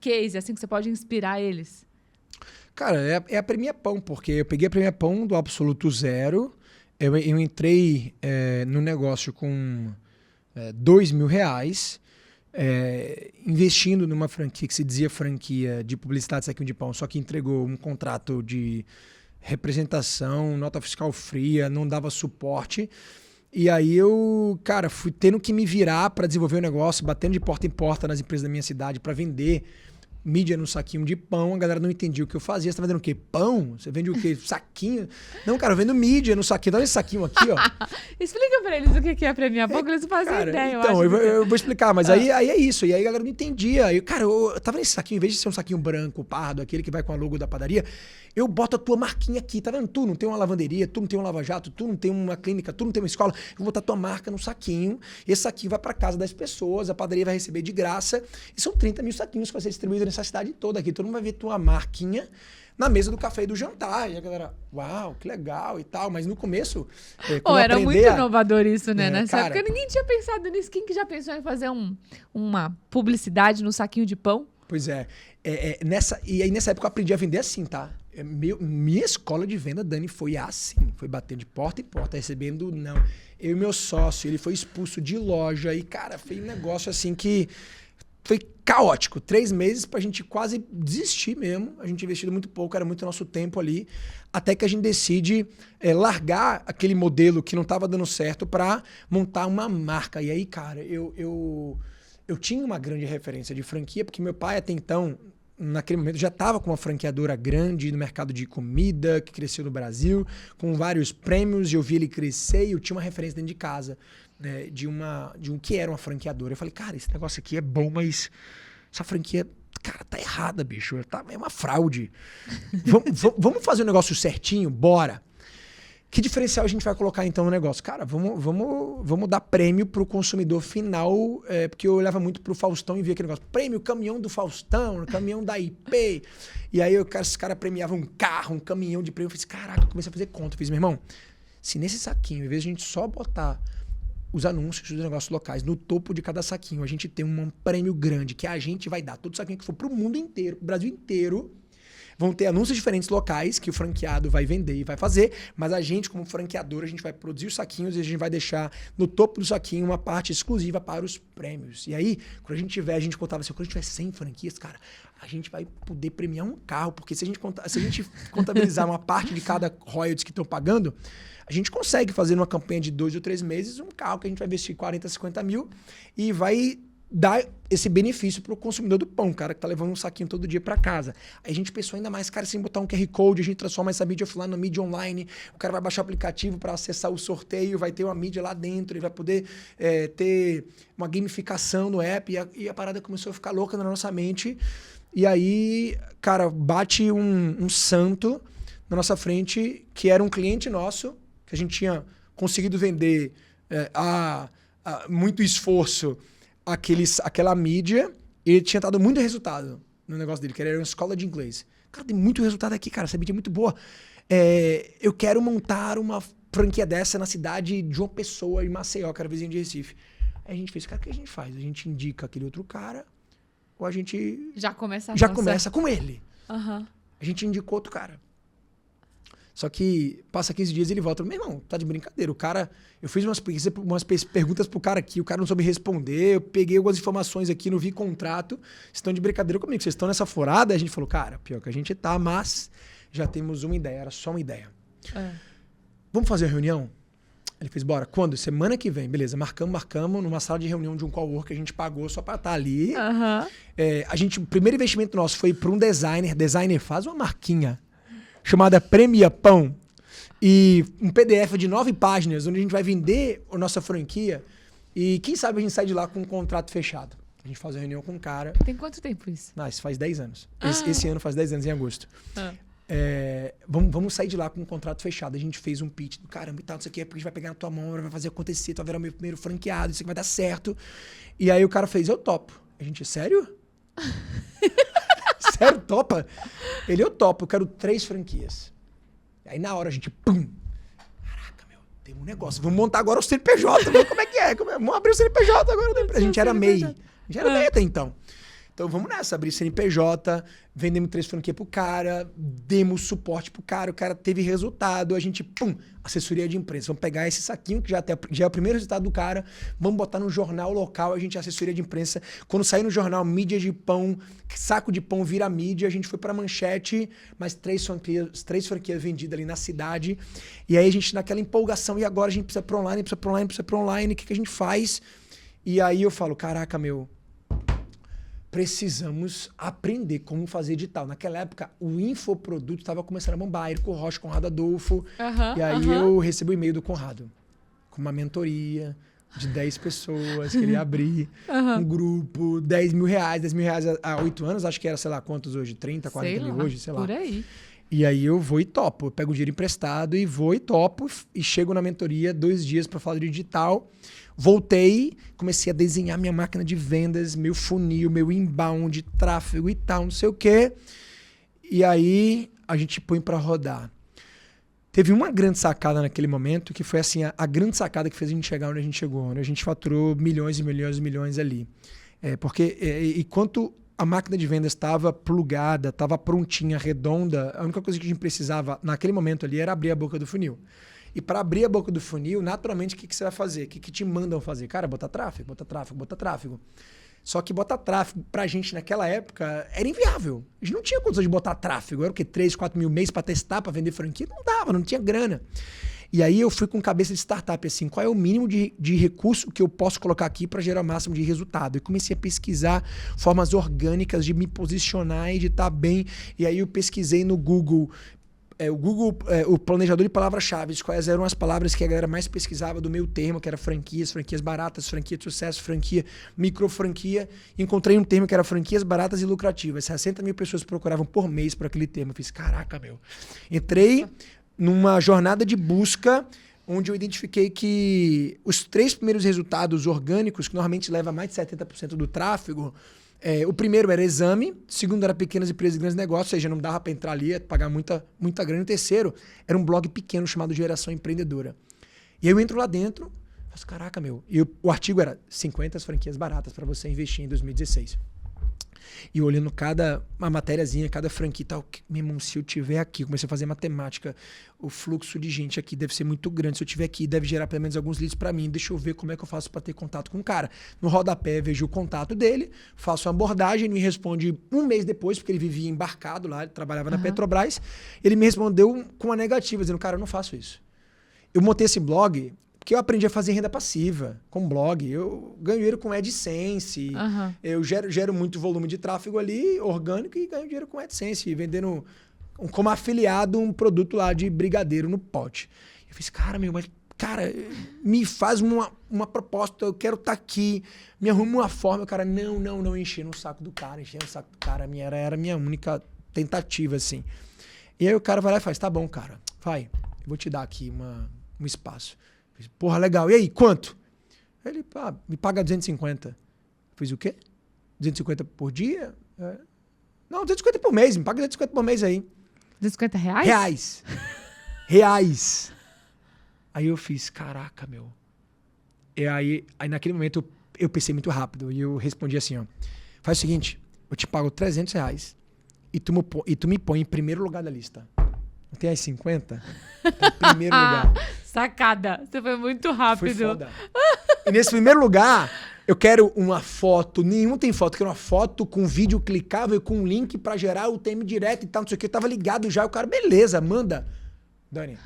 case, assim, que você pode inspirar eles? Cara, é a Premia Pão, porque eu peguei a Premia Pão do absoluto zero. Eu entrei no negócio com R$2.000, investindo numa franquia que se dizia franquia de publicidade Saquinho de Pão, só que entregou um contrato de representação, nota fiscal fria, não dava suporte. E aí eu, cara, fui tendo que me virar para desenvolver o negócio, batendo de porta em porta nas empresas da minha cidade para vender mídia no saquinho de pão, a galera não entendia o que eu fazia. Você tá vendendo o quê? Pão? Você vende o quê? Saquinho? Não, cara, eu vendo mídia no saquinho. Olha esse saquinho aqui, ó. Explica pra eles o que é premiar pão, que eles não fazem ideia, então, eu acho. eu vou explicar, mas aí é isso. E aí a galera não entendia. Aí, cara, eu tava nesse saquinho, em vez de ser um saquinho branco, pardo, aquele que vai com a logo da padaria, eu boto a tua marquinha aqui, tá vendo? Tu não tem uma lavanderia, tu não tem um lava-jato, tu não tem uma clínica, tu não tem uma escola. Eu vou botar a tua marca no saquinho. Esse saquinho vai pra casa das pessoas, a padaria vai receber de graça. E são 30 mil saquinhos que vai ser distribuído nessa cidade toda aqui. Todo mundo vai ver tua marquinha na mesa do café e do jantar. E a galera, uau, que legal e tal. Mas no começo... era muito inovador isso, né? Nessa cara, época ninguém tinha pensado nisso. Quem que já pensou em fazer uma publicidade no saquinho de pão? Pois é. E aí nessa época eu aprendi a vender assim, tá? Minha escola de venda, Dani, foi assim. Foi bater de porta em porta, recebendo não. Eu e meu sócio, ele foi expulso de loja. E, cara, foi um negócio assim que... Foi caótico. 3 meses pra gente quase desistir mesmo. A gente investido muito pouco, era muito nosso tempo ali. Até que a gente decide largar aquele modelo que não tava dando certo pra montar uma marca. E aí, cara, eu tinha uma grande referência de franquia, porque meu pai até então, naquele momento, já estava com uma franqueadora grande no mercado de comida, que cresceu no Brasil, com vários prêmios, e eu vi ele crescer e eu tinha uma referência dentro de casa. Né, de um que era uma franqueadora. Eu falei, cara, esse negócio aqui é bom, mas essa franquia, cara, tá errada, bicho. É uma fraude. Vamos fazer o negócio certinho? Bora. Que diferencial a gente vai colocar então no negócio? Cara, vamos dar prêmio pro consumidor final, porque eu olhava muito pro Faustão e via aquele negócio, prêmio caminhão do Faustão, caminhão da IP. E aí esses caras premiavam um carro, um caminhão de prêmio. Eu falei, caraca, eu comecei a fazer conta. Eu fiz, meu irmão, se nesse saquinho, em vez de a gente só botar os anúncios dos negócios locais no topo de cada saquinho, a gente tem um prêmio grande que a gente vai dar. Todo saquinho que for pro mundo inteiro, pro Brasil inteiro, vão ter anúncios diferentes locais que o franqueado vai vender e vai fazer, mas a gente, como franqueador, a gente vai produzir os saquinhos e a gente vai deixar no topo do saquinho uma parte exclusiva para os prêmios. E aí, quando a gente contava assim, quando a gente tiver 100 franquias, cara, a gente vai poder premiar um carro, porque se a gente contabilizar uma parte de cada royalties que estão pagando, a gente consegue fazer numa campanha de 2 ou 3 meses um carro que a gente vai investir 40, 50 mil e vai dar esse benefício para o consumidor do pão, cara que tá levando um saquinho todo dia para casa. Aí a gente pensou ainda mais, cara, sem botar um QR Code, a gente transforma essa mídia offline na mídia online, o cara vai baixar o aplicativo para acessar o sorteio, vai ter uma mídia lá dentro, ele vai poder ter uma gamificação no app e a parada começou a ficar louca na nossa mente. E aí, cara, bate um santo na nossa frente, que era um cliente nosso, que a gente tinha conseguido vender a muito esforço aquela mídia, e ele tinha dado muito resultado no negócio dele, que era uma escola de inglês. Cara, tem muito resultado aqui, cara, essa mídia é muito boa. Eu quero montar uma franquia dessa na cidade de uma pessoa em Maceió, que era vizinho de Recife. Aí a gente fez, cara, o que a gente faz? A gente indica aquele outro cara, ou a gente já começa com ele. Uhum. A gente indicou outro cara. Só que passa 15 dias e ele volta. Meu irmão, tá de brincadeira. O cara... Eu fiz umas perguntas pro cara aqui, o cara não soube responder. Eu peguei algumas informações aqui, não vi contrato. Vocês estão de brincadeira comigo. Vocês estão nessa furada? A gente falou, cara, pior que a gente tá, mas já temos uma ideia. Era só uma ideia. Vamos fazer a reunião? Ele fez, bora. Quando? Semana que vem. Beleza, marcamos numa sala de reunião de um cowork que a gente pagou só pra estar ali. O primeiro investimento nosso foi pra um designer. Designer faz uma marquinha chamada Premia Pão, e um PDF de 9 páginas, onde a gente vai vender a nossa franquia, e quem sabe a gente sai de lá com um contrato fechado. A gente faz a reunião com um cara. Tem quanto tempo isso? Isso faz 10 anos. Esse ano faz 10 anos, em agosto. Vamos sair de lá com um contrato fechado. A gente fez um pitch do caramba e tal, isso aqui é porque a gente vai pegar na tua mão, vai fazer acontecer, tu vai virar o meu primeiro franqueado, isso aqui vai dar certo. E aí o cara fez, eu topo. A gente, sério? Sério, topa? Eu topo, eu quero 3 franquias. Aí na hora a gente, pum! Caraca, meu, tem um negócio. Vamos montar agora o CNPJ, como é que é? Vamos abrir o CNPJ agora da empresa. A gente era MEI. A gente era MEI até então. Então vamos nessa, abrir CNPJ, vendemos 3 franquias pro cara, demos suporte pro cara, o cara teve resultado, a gente, assessoria de imprensa. Vamos pegar esse saquinho, que já é o primeiro resultado do cara, vamos botar no jornal local, a gente assessoria de imprensa. Quando sair no jornal, mídia de pão, saco de pão vira mídia, a gente foi pra manchete, mais 3 franquias vendidas ali na cidade. E aí a gente, naquela empolgação, e agora a gente precisa pra online, o que a gente faz? E aí eu falo, caraca, meu... precisamos aprender como fazer edital. Naquela época, o infoproduto estava começando a bombar. Érico Rocha, Conrado Adolfo. E aí eu recebi o e-mail do Conrado, com uma mentoria de 10 pessoas, que ele ia abrir um grupo, 10 mil reais. 10 mil reais há 8 anos, acho que era, sei lá, quantos hoje? 30, 40 mil hoje, sei lá. Por aí. E aí eu vou e topo. Eu pego o dinheiro emprestado e vou e topo. E chego na mentoria 2 dias para falar de digital. Voltei, comecei a desenhar minha máquina de vendas, meu funil, meu inbound, tráfego e tal, não sei o quê. E aí a gente põe para rodar. Teve uma grande sacada naquele momento, que foi assim, a grande sacada que fez a gente chegar onde a gente chegou, onde a gente faturou milhões e milhões e milhões ali. Porque enquanto a máquina de vendas estava plugada, estava prontinha, redonda, a única coisa que a gente precisava naquele momento ali era abrir a boca do funil. E para abrir a boca do funil, naturalmente, o que você vai fazer? O que te mandam fazer? Cara, botar tráfego, botar tráfego, botar tráfego. Só que botar tráfego pra gente naquela época era inviável. A gente não tinha condição de botar tráfego. Era o quê? 3, 4 mil mês para testar, para vender franquia? Não dava, não tinha grana. E aí eu fui com cabeça de startup, assim, qual é o mínimo de recurso que eu posso colocar aqui para gerar o máximo de resultado? E comecei a pesquisar formas orgânicas de me posicionar e de estar bem. E aí eu pesquisei no Google... o planejador de palavras-chave, quais eram as palavras que a galera mais pesquisava do meu termo, que era franquias baratas, franquia de sucesso, franquia, microfranquia. Encontrei um termo que era franquias baratas e lucrativas. 60 mil pessoas procuravam por mês por aquele termo. Eu fiz, caraca, meu. Entrei numa jornada de busca onde eu identifiquei que os 3 primeiros resultados orgânicos, que normalmente leva mais de 70% do tráfego, o primeiro era exame, o segundo era pequenas empresas e grandes negócios, ou seja, não dava para entrar ali, pagar muita grana. E o terceiro era um blog pequeno chamado Geração Empreendedora. E aí eu entro lá dentro, faço, caraca, meu. E o artigo era 50 franquias baratas para você investir em 2016. E olhando uma matériazinha, cada franquia e tal, meu irmão, se eu tiver aqui, comecei a fazer matemática, o fluxo de gente aqui deve ser muito grande, se eu tiver aqui, deve gerar pelo menos alguns leads para mim, deixa eu ver como é que eu faço para ter contato com o cara. No rodapé, vejo o contato dele, faço uma abordagem, ele me responde um mês depois, porque ele vivia embarcado lá, ele trabalhava na Petrobras, ele me respondeu com uma negativa, dizendo, cara, eu não faço isso. Eu montei esse blog... porque eu aprendi a fazer renda passiva com blog. Eu ganho dinheiro com AdSense. Eu gero muito volume de tráfego ali, orgânico, e ganho dinheiro com AdSense, vendendo como afiliado um produto lá de brigadeiro no pote. Eu fiz, cara, me faz uma proposta, eu quero estar aqui, me arruma uma forma. O cara, não, enchendo o saco do cara, era a minha única tentativa, assim. E aí o cara vai lá e faz, tá bom, cara, vai, eu vou te dar aqui um espaço. Porra, legal. E aí, quanto? Ele, me paga 250. Fiz o quê? 250 por dia? Não, 250 por mês. Me paga 250 por mês aí. 250 reais? Reais. Aí eu fiz, caraca, meu. E aí naquele momento eu pensei muito rápido. E eu respondi assim, ó. Faz o seguinte, eu te pago 300 reais e tu me põe em primeiro lugar da lista. Não tem as 50? Tá em primeiro lugar. Sacada. Você foi muito rápido. Foi foda. E nesse primeiro lugar, eu quero uma foto. Nenhum tem foto. Eu quero uma foto com vídeo clicável, com um link pra gerar o TM direto e tal, não sei o que. Eu tava ligado já. O cara, beleza, manda. Dani,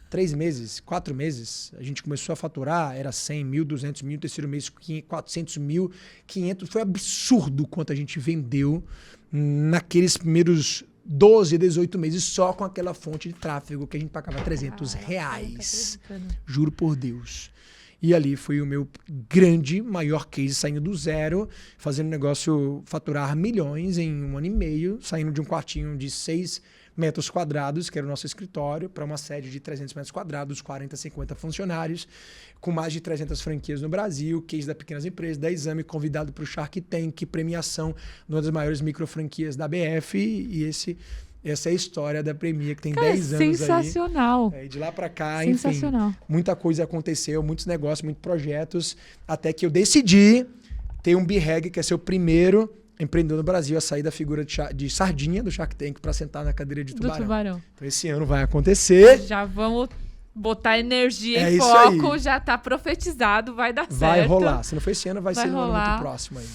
3 meses, 4 meses, a gente começou a faturar. Era 100 mil, 200 mil. Terceiro mês, 400 mil, 500. Foi absurdo o quanto a gente vendeu naqueles primeiros 12, 18 meses só com aquela fonte de tráfego que a gente pagava 300 reais. Juro por Deus. E ali foi o meu maior case, saindo do zero, fazendo negócio faturar milhões em 1 ano e meio, saindo de um quartinho de 6 metros quadrados, que era o nosso escritório, para uma sede de 300 metros quadrados, 40, 50 funcionários, com mais de 300 franquias no Brasil, case da Pequenas Empresas, da Exame, convidado para o Shark Tank, premiação numa das maiores microfranquias da BF, e essa é a história da Premia, que tem 10 anos sensacional. aí. E de lá para cá, enfim, muita coisa aconteceu, muitos negócios, muitos projetos, até que eu decidi ter um B-Reg, que é ser o primeiro empreendedor no Brasil a sair da figura de sardinha do Shark Tank para sentar na cadeira de tubarão. Então esse ano vai acontecer. Já vamos botar energia e foco, já tá profetizado, vai dar certo. Vai rolar. Se não for esse ano, vai ser no ano muito próximo aí.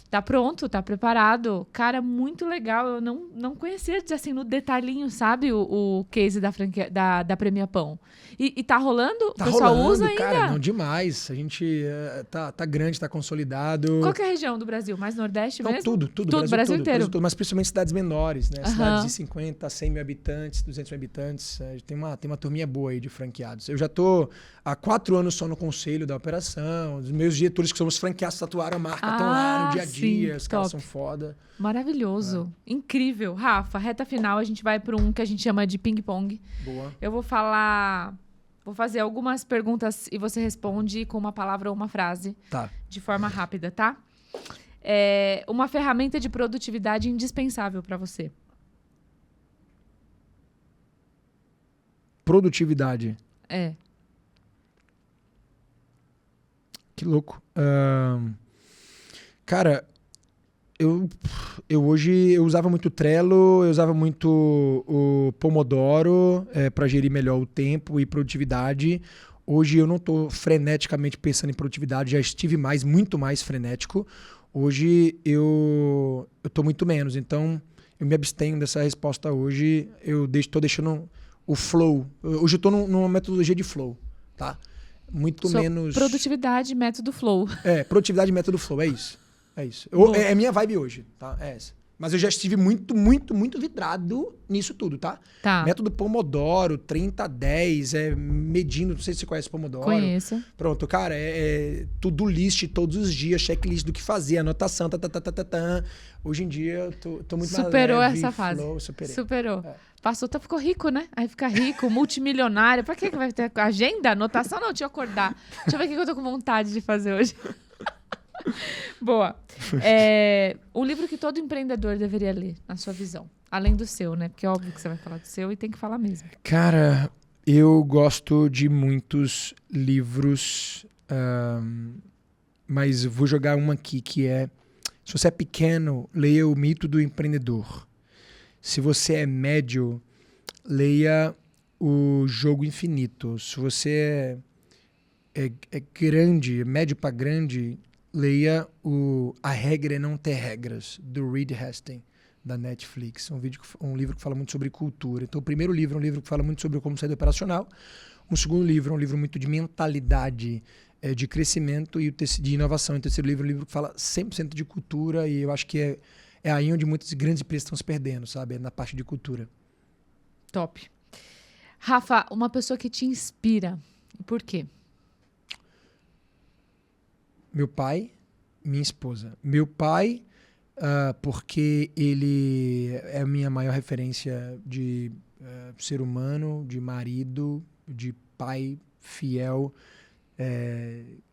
Tá pronto, tá preparado. Cara, muito legal. Eu não conhecia, assim, no detalhinho, sabe? O case da franquia, da Premia Pão. E tá rolando? Tá o pessoal rolando, usa ainda? cara, não demais. A gente tá grande, tá consolidado. Qual que é a região do Brasil? Mais Nordeste Não, mesmo? tudo, Brasil inteiro. Brasil todo, mas principalmente cidades menores, né? Aham. Cidades de 50, 100 mil habitantes, 200 mil habitantes. Tem uma turminha boa aí de franqueados. Eu já tô há 4 anos só no conselho da operação. Os meus diretores que somos franqueados tatuaram a marca, estão lá no dia a dia. Sim, Os caras top. são foda. Maravilhoso. Incrível. Rafa, reta final, a gente vai para um que a gente chama de ping-pong. Boa. Eu vou fazer algumas perguntas e você responde com uma palavra ou uma frase. Tá. De forma rápida, tá? Uma ferramenta de produtividade indispensável para você. Produtividade. Que louco. Cara, eu hoje eu usava muito Trello, eu usava muito o Pomodoro para gerir melhor o tempo e produtividade. Hoje eu não estou freneticamente pensando em produtividade, já estive muito mais frenético. Hoje eu estou muito menos, então eu me abstenho dessa resposta hoje. Eu estou deixando o flow. Hoje eu estou numa metodologia de flow, tá? Muito menos... Produtividade, método flow. Produtividade, método flow, é isso. É isso. É minha vibe hoje, tá? É essa. Mas eu já estive muito muito nisso tudo, tá? Tá. Método Pomodoro, 30-10, medindo, não sei se você conhece Pomodoro. Conheço. Pronto, cara, to-do list todos os dias, checklist do que fazer, anotação, Hoje em dia eu tô muito Superou mais leve, essa fase. flow, superei. Superou. Passou, ficou rico, né? Aí fica rico, multimilionário. Pra que vai ter agenda? Anotação? Não, deixa eu acordar. Deixa eu ver o que eu tô com vontade de fazer hoje. Boa. Um livro que todo empreendedor deveria ler, na sua visão. Além do seu, né? Porque é óbvio que você vai falar do seu e tem que falar mesmo. Cara, eu gosto de muitos livros, mas vou jogar uma aqui que se você é pequeno, leia O Mito do Empreendedor. Se você é médio, leia O Jogo Infinito. Se você é grande, médio para grande, leia A Regra é Não Ter Regras, do Reed Hastings, da Netflix. Um livro que fala muito sobre cultura. Então, o primeiro livro é um livro que fala muito sobre como sair do operacional. O segundo livro é um livro muito de mentalidade, de crescimento e de inovação. E o terceiro livro é um livro que fala 100% de cultura, e eu acho que é aí onde muitas grandes empresas estão se perdendo, sabe? É na parte de cultura. Top. Rafa, uma pessoa que te inspira. Por quê? Meu pai, minha esposa. Meu pai, porque ele é a minha maior referência de ser humano, de marido, de pai fiel,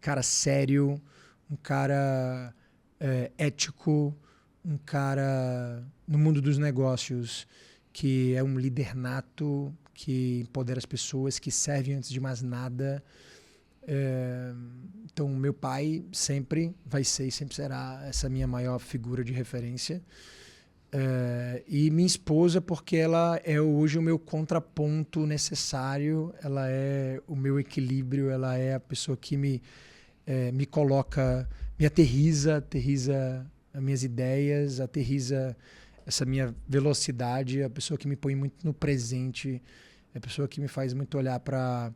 cara sério, um cara ético, um cara no mundo dos negócios que é um líder nato, que empodera as pessoas, que serve antes de mais nada. Então, meu pai sempre vai ser e sempre será essa minha maior figura de referência. E minha esposa, porque ela é hoje o meu contraponto necessário, ela é o meu equilíbrio, ela é a pessoa que me coloca, me aterriza as minhas ideias, aterriza essa minha velocidade, a pessoa que me põe muito no presente, a pessoa que me faz muito olhar para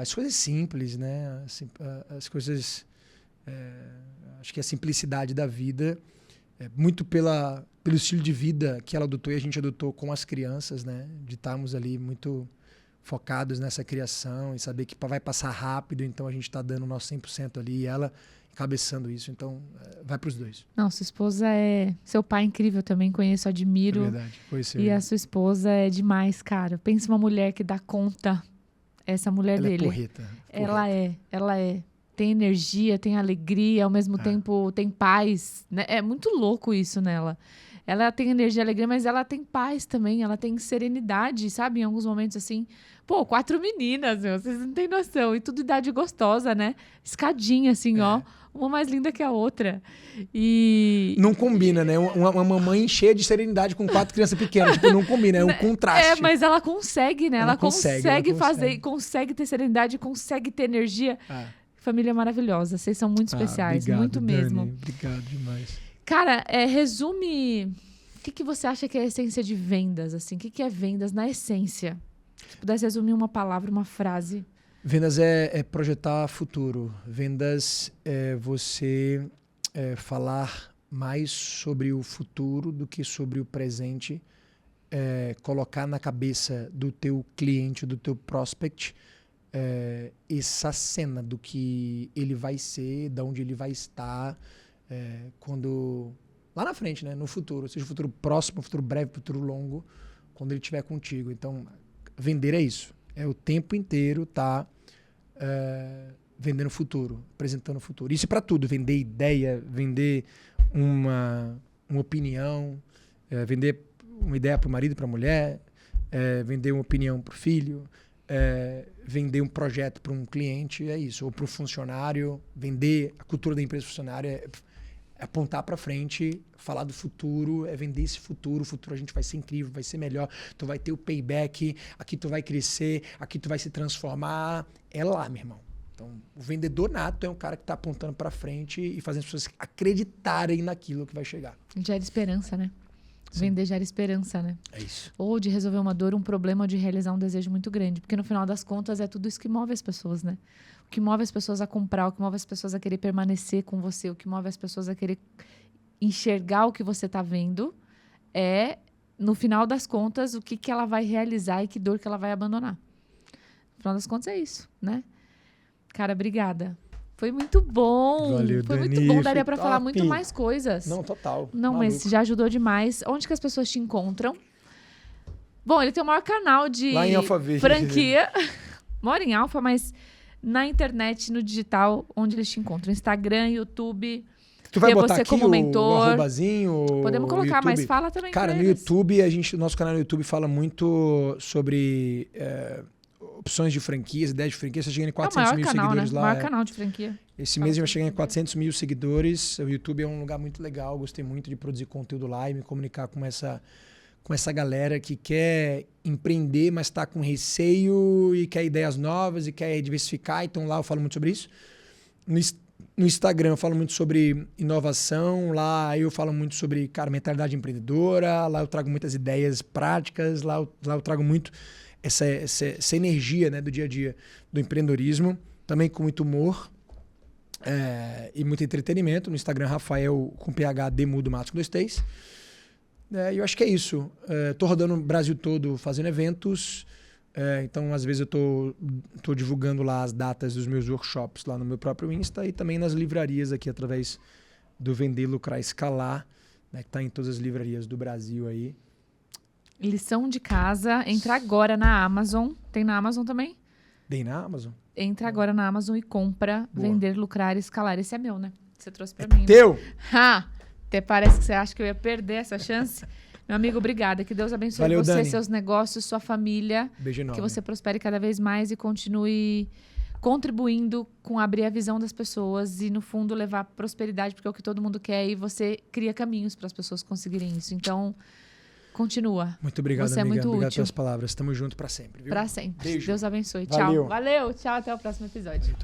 as coisas simples, né? As coisas... acho que a simplicidade da vida, muito pelo estilo de vida que ela adotou e a gente adotou com as crianças, né? De estarmos ali muito focados nessa criação e saber que vai passar rápido, então a gente está dando o nosso 100% ali e ela encabeçando isso. Então, vai para os dois. Não, sua esposa seu pai é incrível também, conheço, admiro. É verdade, foi ser. E a sua esposa é demais, cara. Pensa uma mulher que dá conta, essa mulher ela dele. É porreta. Ela é. Tem energia, tem alegria, ao mesmo tempo tem paz. Né? É muito louco isso nela. Ela tem energia, alegria, mas ela tem paz também, ela tem serenidade, sabe? Em alguns momentos assim, 4 meninas, vocês não têm noção. E tudo idade gostosa, né? Escadinha, assim, ó. Uma mais linda que a outra. E... Não combina, né? Uma mamãe cheia de serenidade com 4 crianças pequenas. Tipo, não combina, é um contraste. Mas ela consegue, né? Ela consegue fazer, consegue. consegue ter serenidade, consegue ter energia. família maravilhosa. Vocês são muito especiais, obrigado, muito Dani. mesmo. Obrigado demais. Cara, resume... O que você acha que é a essência de vendas? Assim? O que é vendas na essência? Se pudesse resumir uma palavra, uma frase. Vendas é projetar futuro. Vendas é você falar mais sobre o futuro do que sobre o presente. Colocar na cabeça do teu cliente, do teu prospect, essa cena do que ele vai ser, de onde ele vai estar, quando... Lá na frente, né? No futuro. Seja um futuro próximo, um futuro breve, um futuro longo, quando ele estiver contigo. Então, vender é isso. É o tempo inteiro tá vendendo o futuro, apresentando o futuro. Isso é para tudo. Vender ideia, vender uma opinião, vender uma ideia para o marido, para a mulher, vender uma opinião para o filho, vender um projeto para um cliente, é isso. Ou para um funcionário, vender a cultura da empresa funcionária, apontar para frente, falar do futuro, vender esse futuro. O futuro a gente vai ser incrível, vai ser melhor. Tu vai ter o payback, aqui tu vai crescer, aqui tu vai se transformar. É lá, meu irmão. Então, o vendedor nato é um cara que está apontando para frente e fazendo as pessoas acreditarem naquilo que vai chegar. Gera esperança, né? Sim. Vender gera esperança, né? É isso. Ou de resolver uma dor, um problema, ou de realizar um desejo muito grande. Porque no final das contas é tudo isso que move as pessoas, né? O que move as pessoas a comprar, o que move as pessoas a querer permanecer com você, o que move as pessoas a querer enxergar o que você está vendo é, no final das contas, o que ela vai realizar e que dor que ela vai abandonar. No final das contas é isso, né? Cara, obrigada. Foi muito bom. Valeu, foi Dani, muito bom. Daria foi para falar top. muito mais coisas. Não, total. Não, Maluco. mas já ajudou demais. Onde que as pessoas te encontram? Bom, ele tem o maior canal de Lá em Alphaville. franquia. Mora em Alfa, mas na internet, no digital, onde eles te encontram? Instagram, YouTube. Tu vai ter botar você aqui como o mentor. Arrobazinho? Podemos colocar, YouTube? mas fala também. Cara, com no eles. YouTube, nosso canal no YouTube fala muito sobre opções de franquias, ideias de franquias. Você chega em 400 mil canal, seguidores né? lá. O maior canal de franquia. Esse mês eu cheguei em 400 mil seguidores. O YouTube é um lugar muito legal. Gostei muito de produzir conteúdo lá e me comunicar com essa galera que quer empreender, mas está com receio e quer ideias novas e quer diversificar. Então lá eu falo muito sobre isso. No Instagram eu falo muito sobre inovação. Lá eu falo muito sobre, cara, mentalidade empreendedora. Lá eu trago muitas ideias práticas. Lá eu trago muito essa energia, né, do dia a dia do empreendedorismo. Também com muito humor e muito entretenimento. No Instagram, Rafael com PH Demudo Matos com 2 T's. E eu acho que é isso. Tô rodando o Brasil todo fazendo eventos. Então, às vezes, eu tô divulgando lá as datas dos meus workshops lá no meu próprio Insta e também nas livrarias aqui, através do Vender, Lucrar, Escalar, né, que tá em todas as livrarias do Brasil aí. Lição de casa. Entra agora na Amazon. Tem na Amazon também? Tem na Amazon? Entra agora na Amazon e compra Boa. Vender, Lucrar, Escalar. Esse é meu, né? Você trouxe pra mim. Né? Teu! Ha! Até parece que você acha que eu ia perder essa chance. Meu amigo, obrigada. Que Deus abençoe Valeu, você, Dani. seus negócios, sua família. Beijo enorme. Que você prospere cada vez mais e continue contribuindo com abrir a visão das pessoas e, no fundo, levar prosperidade, porque é o que todo mundo quer e você cria caminhos para as pessoas conseguirem isso. Então, continua. Muito obrigado, Você amiga. é muito Obrigado útil. pelas palavras. Tamo junto pra sempre, viu? Para sempre. Beijo. Deus abençoe. Valeu. Tchau. Valeu. Tchau. Até o próximo episódio.